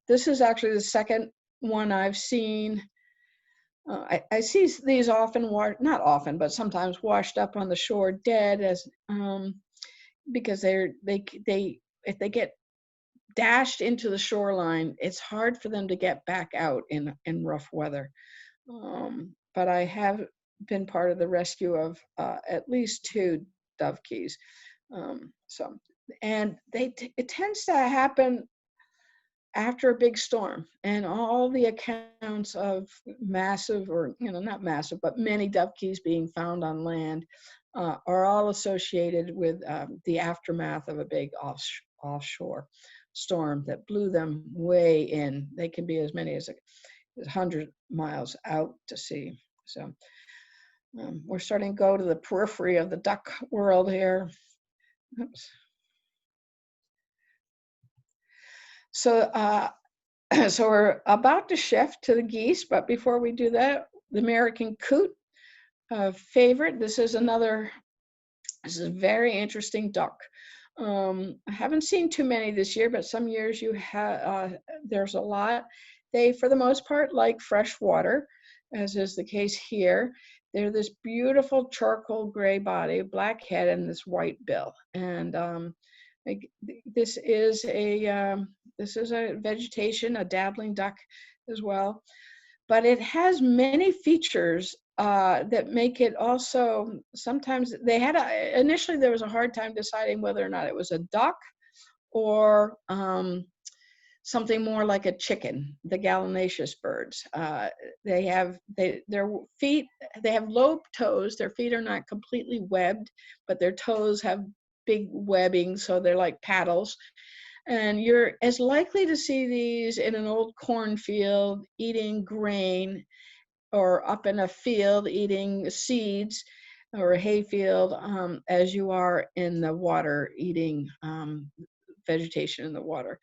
This is actually the second one I've seen. I see these often, not often, but sometimes washed up on the shore dead, as because if they get dashed into the shoreline, it's hard for them to get back out in rough weather. But I have been part of the rescue of at least 2 dovekies. And it tends to happen after a big storm, and all the accounts of massive, or not massive, but many dovekies being found on land are all associated with the aftermath of a big offshore storm that blew them way in. They can be as many as 100 miles out to sea. So we're starting to go to the periphery of the duck world here. Oops. So, so we're about to shift to the geese, but before we do that, the American coot favorite. This is a very interesting duck. I haven't seen too many this year, but some years there's a lot. They, for the most part, like fresh water, as is the case here. They're this beautiful charcoal gray body, black head, and this white bill. And this is a vegetation, a dabbling duck as well. But it has many features that make it also, sometimes initially there was a hard time deciding whether or not it was a duck or something more like a chicken, the gallinaceous birds. Their feet, they have lobed toes. Their feet are not completely webbed, but their toes have big webbing, so they're like paddles. And you're as likely to see these in an old cornfield eating grain, or up in a field eating seeds, or a hayfield, as you are in the water eating vegetation in the water.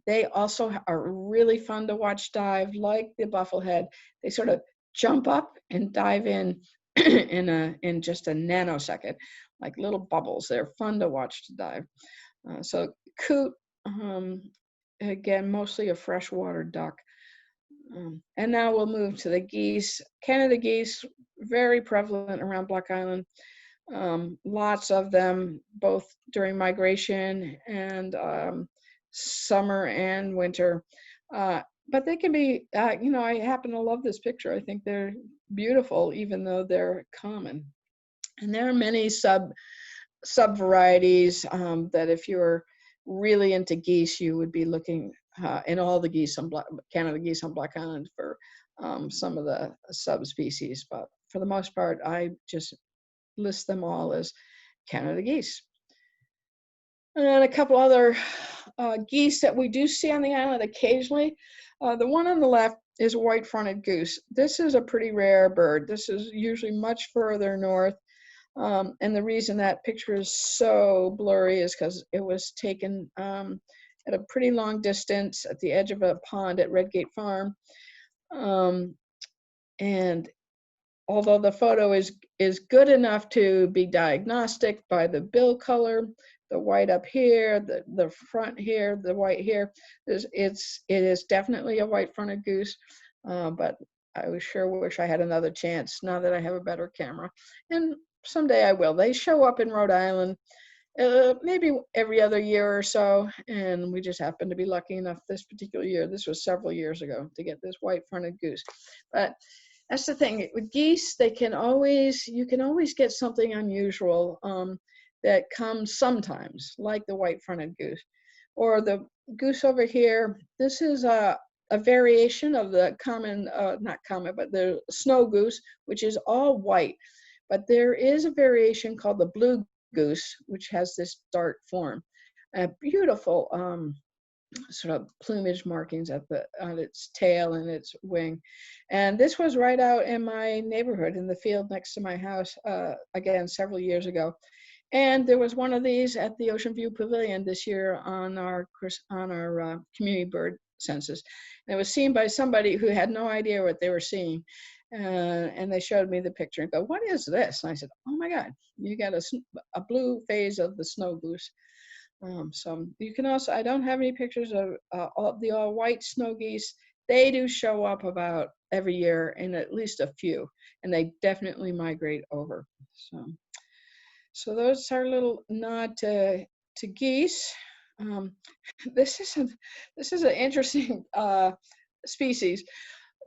They also are really fun to watch dive, like the bufflehead. They sort of jump up and dive in in just a nanosecond, like little bubbles. They're fun to watch to dive. So coot, again, mostly a freshwater duck. And now we'll move to the geese. Canada geese, very prevalent around Block Island. Lots of them, both during migration and summer and winter. But they can be, I happen to love this picture. I think they're beautiful, even though they're common. And there are many sub varieties that if you're really into geese, you would be looking in all the geese on Canada geese on Block Island for some of the subspecies. But for the most part, I just list them all as Canada geese. And a couple other geese that we do see on the island occasionally. The one on the left is a white-fronted goose. This is a pretty rare bird. This is usually much further north. And the reason that picture is so blurry is because it was taken at a pretty long distance at the edge of a pond at Redgate Farm. And although the photo is good enough to be diagnostic by the bill color, the white up here, the front here, the white here, it is definitely a white-fronted goose, but I sure wish I had another chance now that I have a better camera. And someday I will. They show up in Rhode Island maybe every other year or so, and we just happen to be lucky enough this particular year, this was several years ago, to get this white-fronted goose. But that's the thing with geese, you can always get something unusual that comes sometimes, like the white-fronted goose. Or the goose over here, this is a variation of the common, not common, but the snow goose, which is all white. But there is a variation called the blue goose, which has this dart form. A beautiful sort of plumage markings on its tail and its wing. And this was right out in my neighborhood in the field next to my house, again, several years ago. And there was one of these at the Ocean View Pavilion this year on our community bird census. And it was seen by somebody who had no idea what they were seeing. And they showed me the picture and go, "What is this?" And I said, "Oh my God, you got a blue phase of the snow goose." So you can also, I don't have any pictures of the all white snow geese. They do show up about every year in at least a few, and they definitely migrate over. So those are a little nod to geese. This is an interesting species.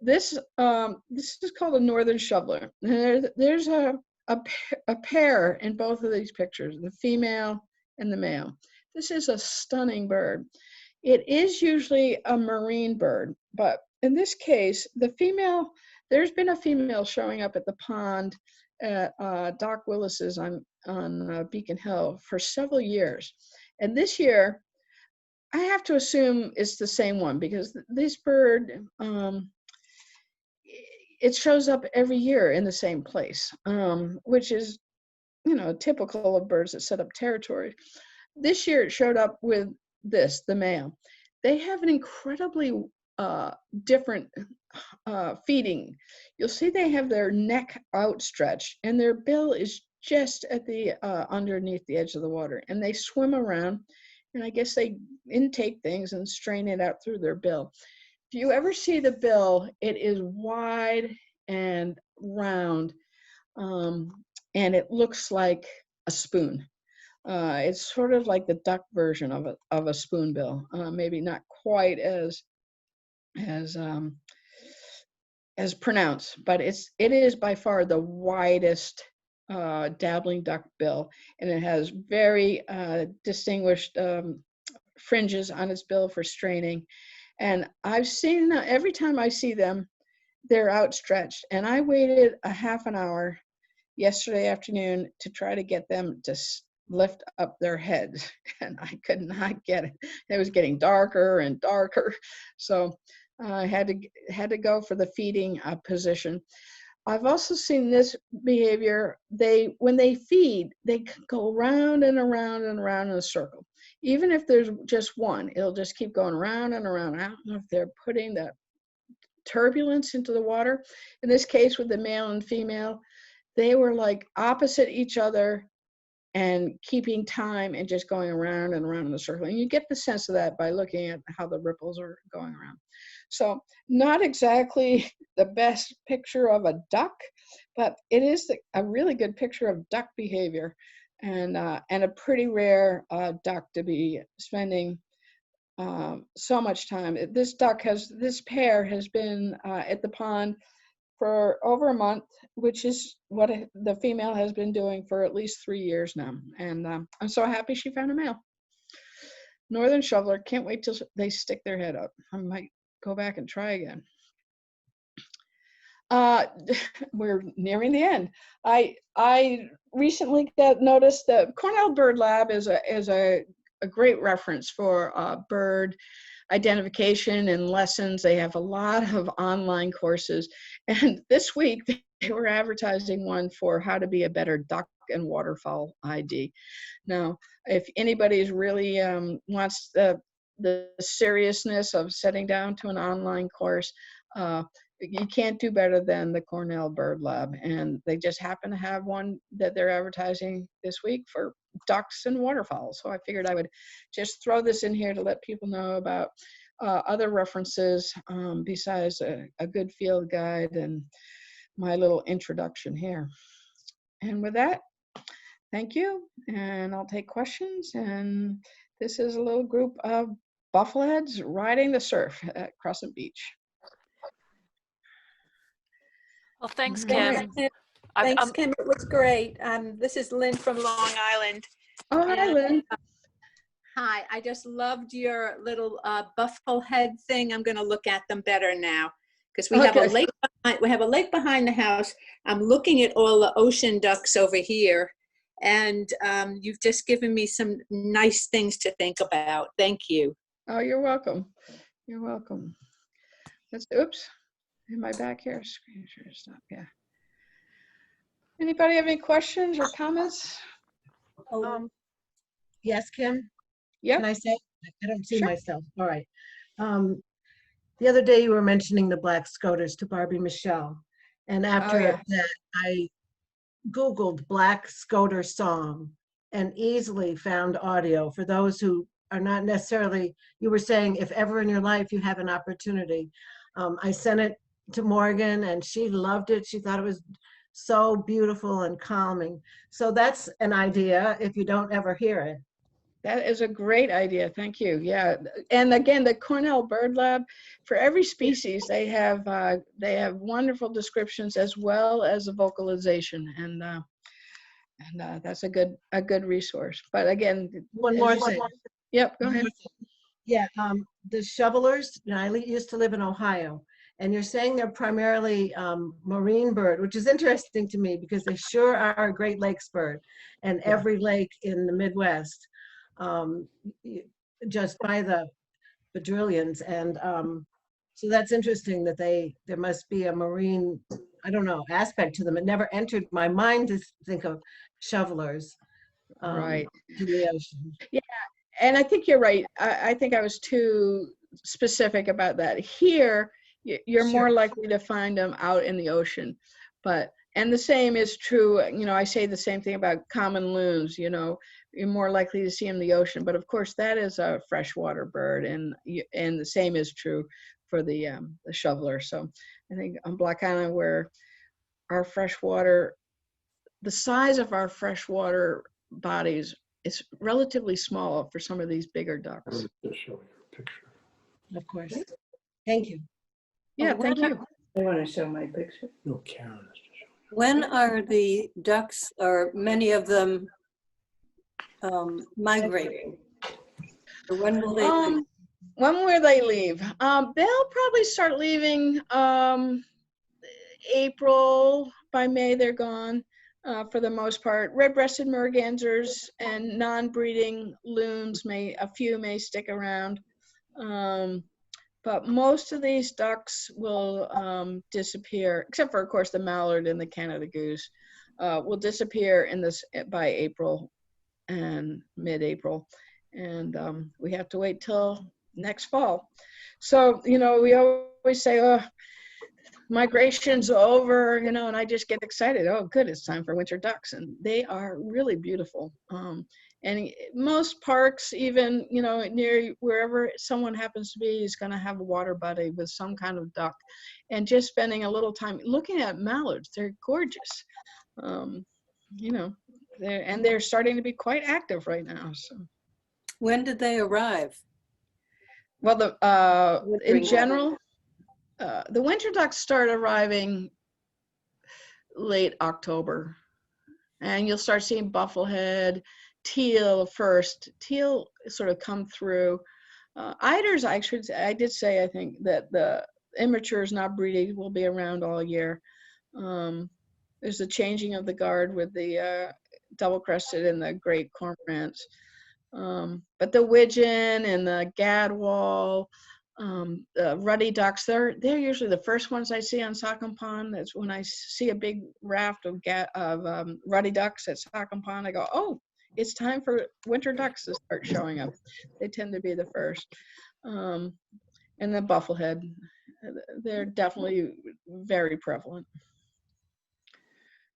This is called a northern shoveler. There's a pair in both of these pictures, the female and the male. This is a stunning bird. It is usually a marine bird, but in this case, the female, there's been a female showing up at the pond at Doc Willis's on Beacon Hill for several years. And this year, I have to assume it's the same one because this bird, it shows up every year in the same place, which is, you know, typical of birds that set up territory. This year it showed up with this, the male. They have an incredibly different feeding. You'll see they have their neck outstretched and their bill is just at the underneath the edge of the water, and they swim around, and I guess they intake things and strain it out through their bill. If you ever see the bill, it is wide and round, and it looks like a spoon. It's sort of like the duck version of a spoonbill, maybe not quite as pronounced, but it is by far the widest dabbling duck bill, and it has very distinguished fringes on its bill for straining. And I've seen, every time I see them, they're outstretched, and I waited a half an hour yesterday afternoon to try to get them to lift up their heads, and I could not get it. It was getting darker and darker, so I had to go for the feeding position. I've also seen this behavior. When they feed, they go around and around and around in a circle. Even if there's just one, it'll just keep going around and around. I don't know if they're putting that turbulence into the water. In this case, with the male and female, they were like opposite each other and keeping time and just going around and around in a circle. And you get the sense of that by looking at how the ripples are going around. So not exactly the best picture of a duck, but it is a really good picture of duck behavior, and a pretty rare duck to be spending so much time. This pair has been at the pond for over a month, which is what the female has been doing for at least 3 years now. And I'm so happy she found a male. Northern shoveler, can't wait till they stick their head up. I might go back and try again. We're nearing the end. I recently noticed that Cornell Bird Lab is a great reference for bird identification and lessons. They have a lot of online courses, and this week they were advertising one for how to be a better duck and waterfowl ID. Now, if anybody's really wants the seriousness of sitting down to an online course, you can't do better than the Cornell Bird Lab, and they just happen to have one that they're advertising this week for ducks and waterfowl. So I figured I would just throw this in here to let people know about other references besides a good field guide and my little introduction here. And with that, thank you, and I'll take questions. And this is a little group of buffleheads riding the surf at Crescent Beach. Well, thanks, Kim. Thanks, Kim. It was great. This is Lynn from Long Island. Oh, hi, Lynn. Hi. I just loved your little bufflehead thing. I'm going to look at them better now because we have a lake. We have a lake behind the house. I'm looking at all the ocean ducks over here, and you've just given me some nice things to think about. Thank you. Oh, you're welcome. You're welcome. Oops. Am I back here? Screen share stop. Yeah. Anybody have any questions or comments? Yes, Kim? Yeah. Can I say? I don't see Sure. myself. All right. The other day you were mentioning the black scoters to Barbie Michelle. And after that, I Googled black scoter song and easily found audio for those who are not necessarily, you were saying if ever in your life you have an opportunity. I sent it to Morgan and she loved it. She thought it was so beautiful and calming. So that's an idea if you don't ever hear it. That is a great idea. Thank you. Yeah. And again, the Cornell Bird Lab, for every species, they have wonderful descriptions as well as a vocalization. And that's a good resource. But again, one more thing. Yep, go ahead. Yeah, the shovelers, you know, used to live in Ohio, and you're saying they're primarily marine bird, which is interesting to me because they sure are a Great Lakes bird, and every lake in the Midwest, um, y- just by the quadrillions, and so that's interesting that there must be a marine, I don't know, aspect to them. It never entered my mind to think of shovelers Right. in the ocean. Yeah, and I think you're right. I think I was too specific about that. Here, you're more Sure. likely to find them out in the ocean, and the same is true. You know, I say the same thing about common loons. You know, you're more likely to see them in the ocean, but of course that is a freshwater bird, and the same is true for the shoveler. So I think on Black Island, where our freshwater, the size of our freshwater bodies is relatively small for some of these bigger ducks. Just show you a picture. Of course. Thank you. Yeah, Oh, thank wow. you. I want to show my picture. No, Karen is just showing. When are the ducks, or many of them, migrating? Or when will they leave? When will they leave? They'll probably start leaving April. By May, they're gone for the most part. Red-breasted mergansers and non-breeding loons a few may stick around. But most of these ducks will disappear, except for, of course, the mallard and the Canada goose, will disappear by April and mid-April. And we have to wait till next fall. So, you know, we always say, oh, migration's over, you know, and I just get excited. Oh, good, it's time for winter ducks. And they are really beautiful. And most parks, even, you know, near wherever someone happens to be, is going to have a water buddy with some kind of duck. And just spending a little time looking at mallards, they're gorgeous. You know, they're starting to be quite active right now. So. When did they arrive? Well, in general, the winter ducks start arriving late October, and you'll start seeing bufflehead, teal first. Teal sort of come through. Eiders, I did say, I think that the immatures not breeding will be around all year. There's the changing of the guard with the double-crested and the great cormorants. But the widgeon and the gadwall, the ruddy ducks, they're usually the first ones I see on Saucon Pond. That's when I see a big raft of ruddy ducks at Saucon Pond. I go, oh, it's time for winter ducks to start showing up. They tend to be the first. And the bufflehead, they're definitely very prevalent.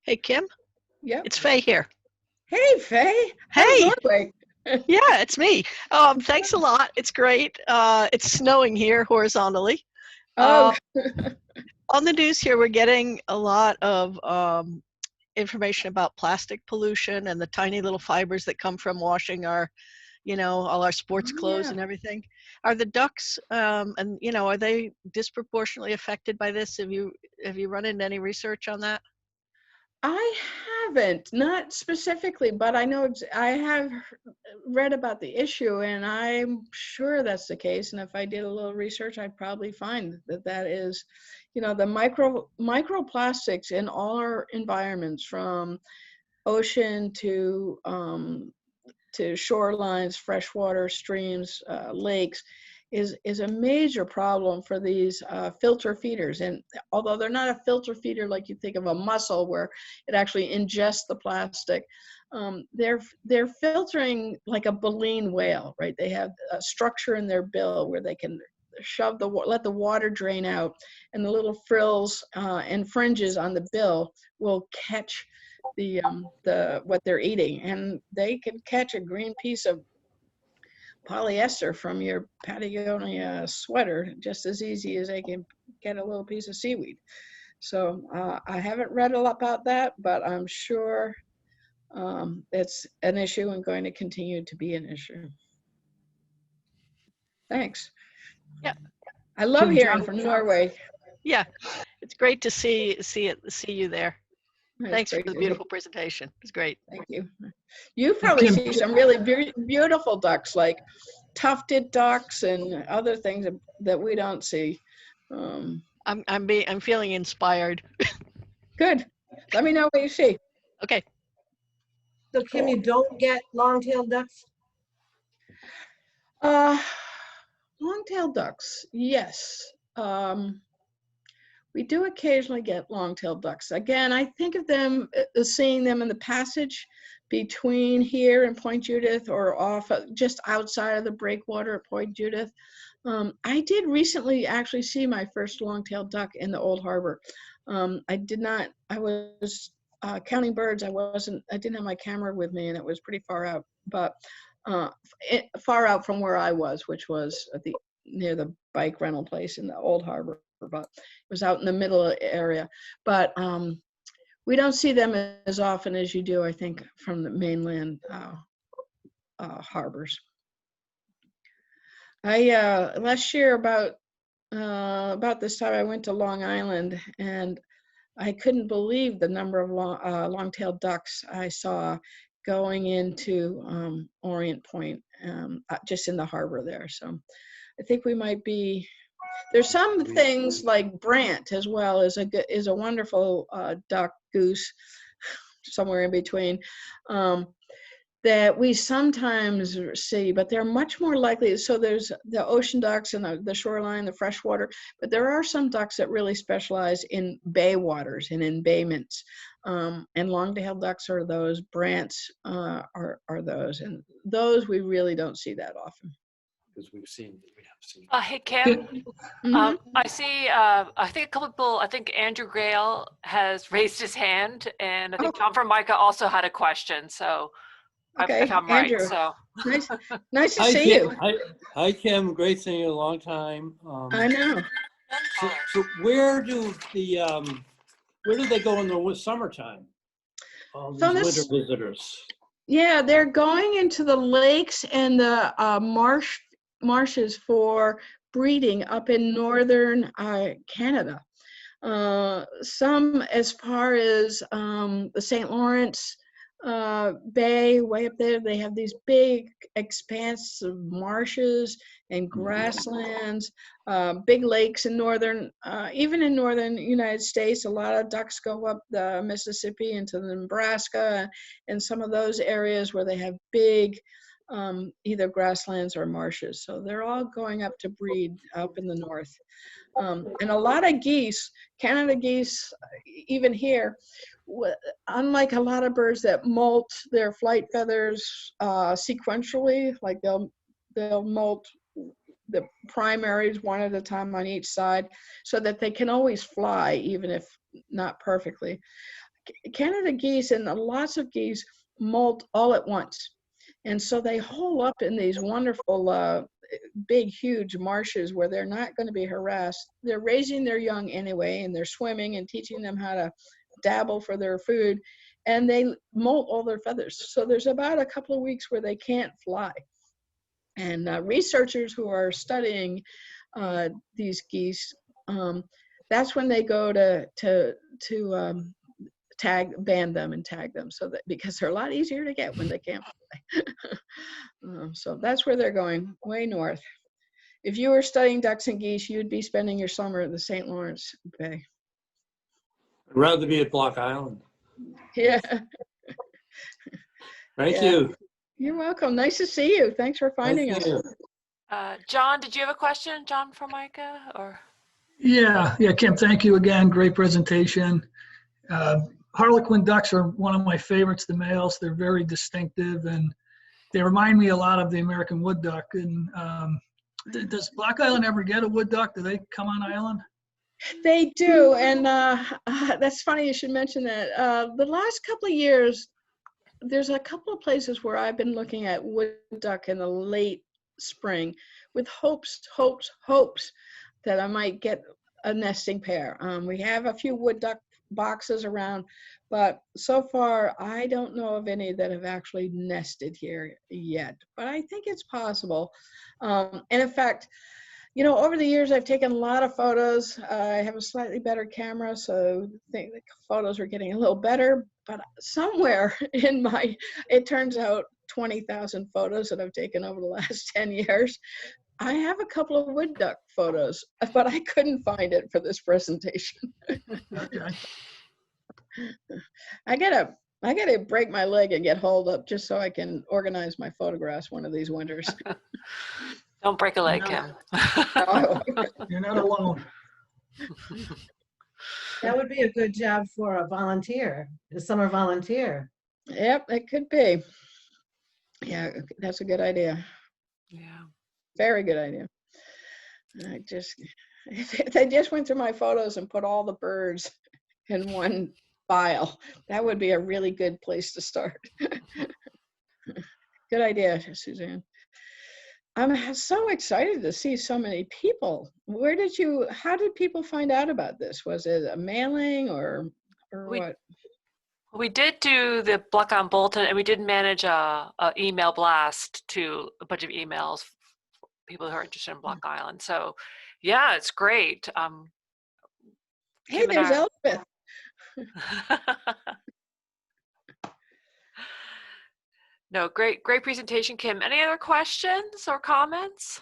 Hey, Kim, Yep. it's Faye here. Hey, Faye. Hey. How's Norway? Yeah, it's me. Thanks a lot. It's great. It's snowing here horizontally. Oh. On the news here, we're getting a lot of information about plastic pollution and the tiny little fibers that come from washing our, you know, all our sports clothes and everything. Are the ducks, and you know, are they disproportionately affected by this? Have you run into any research on that? I haven't, not specifically, but I know I have read about the issue, and I'm sure that's the case. And if I did a little research, I'd probably find that is, you know, the microplastics in all our environments, from ocean to shorelines, freshwater streams, lakes, is a major problem for these filter feeders. And although they're not a filter feeder like you think of a mussel where it actually ingests the plastic, they're filtering like a baleen whale, right? They have a structure in their bill where they can let the water drain out, and the little frills and fringes on the bill will catch what they're eating, and they can catch a green piece of polyester from your Patagonia sweater just as easy as they can get a little piece of seaweed. So I haven't read a lot about that, but I'm sure it's an issue and going to continue to be an issue. Thanks. Yeah. I love Kim hearing Gaffett. from Norway. Yeah, it's great to see you there. It's Thanks for great the to beautiful presentation. It's great. Thank you. You probably Kim- see some really beautiful ducks, like tufted ducks and other things that we don't see. I'm feeling inspired. Good. Let me know what you see. Okay. So Kim, you don't get long-tailed ducks? Long-tailed ducks, yes. We do occasionally get long-tailed ducks. Again, I think of them as seeing them in the passage between here and Point Judith, or off just outside of the breakwater at Point Judith. I did recently actually see my first long-tailed duck in the Old Harbor. I was counting birds. I didn't have my camera with me, and it was pretty far out, but far out from where I was, which was near the bike rental place in the Old Harbor, but it was out in the middle area. But we don't see them as often as you do, I think, from the mainland harbors. Last year about this time I went to Long Island, and I couldn't believe the number of long-tailed ducks I saw going into Orient Point, just in the harbor there. So I think we might be. There's some things like Brant as well is a wonderful duck, goose, somewhere in between, that we sometimes see, but they're much more likely. So there's the ocean ducks and the shoreline, the freshwater, but there are some ducks that really specialize in bay waters and in bayments. And long-tailed ducks are those, Brants are those, and those we really don't see that often. Because we have seen. Hey, Kim. Mhm. I see, I think a couple people, I think Andrew Grail has raised his hand, and I think John Formica also had a question. So Okay, if I'm Andrew. right, so. Nice to Hi, see Kim. you. Hi, Kim. Great seeing you a long time. I know. So where do they go in the summertime? All these winter visitors. Yeah, they're going into the lakes and the marshes for breeding up in northern Canada. Some as far as the St. Lawrence Bay, way up there. They have these big expanses of marshes and grasslands, big lakes in even in northern United States. A lot of ducks go up the Mississippi into the Nebraska and some of those areas where they have big either grasslands or marshes. So they're all going up to breed up in the north. And a lot of geese, Canada geese, even here, unlike a lot of birds that molt their flight feathers sequentially, like they'll molt the primaries one at a time on each side so that they can always fly, even if not perfectly. Canada geese and lots of geese molt all at once. And so they hole up in these wonderful big, huge marshes where they're not going to be harassed. They're raising their young anyway, and they're swimming and teaching them how to dabble for their food, and they molt all their feathers. So there's about a couple of weeks where they can't fly. And researchers who are studying these geese, that's when they go to band them and tag them, so that because they're a lot easier to get when they can't fly. So that's where they're going, way north. If you were studying ducks and geese, you'd be spending your summer at the St. Lawrence Bay. I'd rather be at Block Island. Yeah. Thank you. You're welcome. Nice to see you. Thanks for finding Thank us. you. John, did you have a question, John Formica, or? Yeah, Kim, thank you again. Great presentation. Harlequin ducks are one of my favorites, the males. They're very distinctive, and they remind me a lot of the American wood duck. And does Block Island ever get a wood duck? Do they come on island? They do, and that's funny you should mention that. The last couple of years, there's a couple of places where I've been looking at wood duck in the late spring with hopes that I might get a nesting pair. We have a few wood duck boxes around, but so far I don't know of any that have actually nested here yet, but I think it's possible. And in fact, you know, over the years I've taken a lot of photos. I have a slightly better camera, so I think the photos are getting a little better, but somewhere in it turns out 20,000 photos that I've taken over the last 10 years. I have a couple of wood duck photos, but I couldn't find it for this presentation. Okay. I gotta break my leg and get holed up just so I can organize my photographs one of these winters. Don't break a leg, No. Kim. You're not alone. That would be a good job for a volunteer, a summer volunteer. Yep, it could be. Yeah, that's a good idea. Yeah. Very good idea. If they just went through my photos and put all the birds in one file, that would be a really good place to start. Good idea, Suzanne. I'm so excited to see so many people. How did people find out about this? Was it a mailing or what? We did do the Block on Bulletin, and we did manage a email blast to a bunch of emails for people who are interested in Block Island. So, yeah, it's great. Hey, there's Elspeth. No, great presentation, Kim. Any other questions or comments?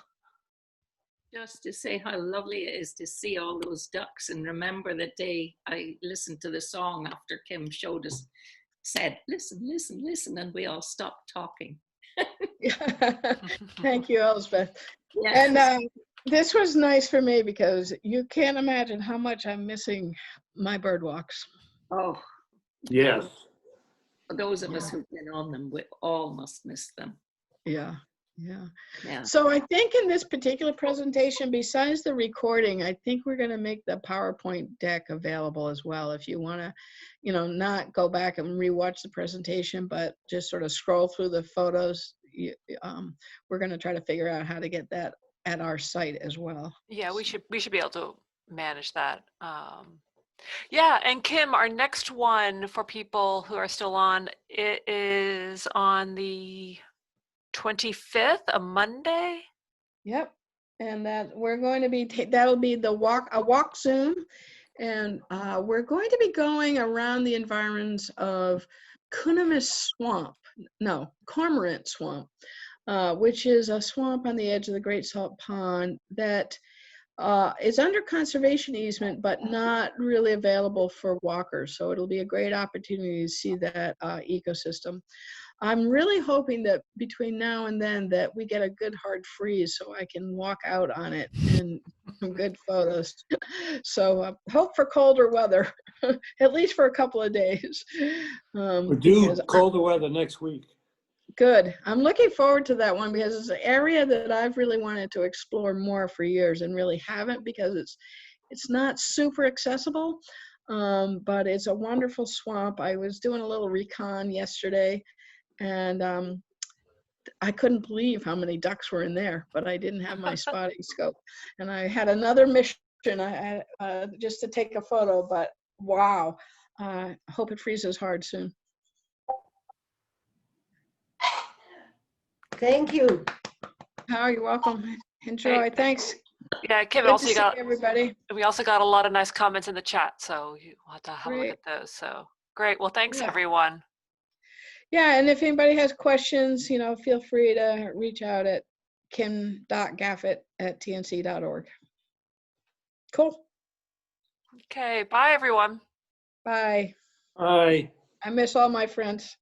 Just to say how lovely it is to see all those ducks, and remember the day I listened to the song after Kim showed us, said, listen, listen, listen, and we all stopped talking. Thank you, Elspeth. Yes. And this was nice for me because you can't imagine how much I'm missing my bird walks. Oh, Yes. for those of us who've been on them, we all must miss them. Yeah. Yeah. So I think in this particular presentation, besides the recording, I think we're going to make the PowerPoint deck available as well. If you want to, not go back and rewatch the presentation, but just sort of scroll through the photos, we're going to try to figure out how to get that at our site as well. Yeah, we should be able to manage that. Yeah, and Kim, our next one for people who are still on, it is on the 25th, a Monday. Yep. And that we're going to be, that'll be a walk Zoom. And we're going to be going around the environs of Cormorant Swamp, which is a swamp on the edge of the Great Salt Pond that is under conservation easement, but not really available for walkers. So it'll be a great opportunity to see that ecosystem. I'm really hoping that between now and then that we get a good hard freeze so I can walk out on it and some good photos. So hope for colder weather, at least for a couple of days. We're due colder weather next week. Good. I'm looking forward to that one because it's an area that I've really wanted to explore more for years and really haven't because it's not super accessible, but it's a wonderful swamp. I was doing a little recon yesterday, and I couldn't believe how many ducks were in there, but I didn't have my spotting scope. And I had another mission just to take a photo, but wow, I hope it freezes hard soon. Thank you. Oh, you're welcome. Enjoy. Hey. Thanks. Yeah, Kim, Good also to see everybody. we also got a lot of nice comments in the chat, so you'll have to have a look Great. at those. So great. Well, thanks Yeah. everyone. Yeah, and if anybody has questions, feel free to reach out at kim.gaffett@tnc.org. Cool. Okay, bye everyone. Bye. Bye. I miss all my friends.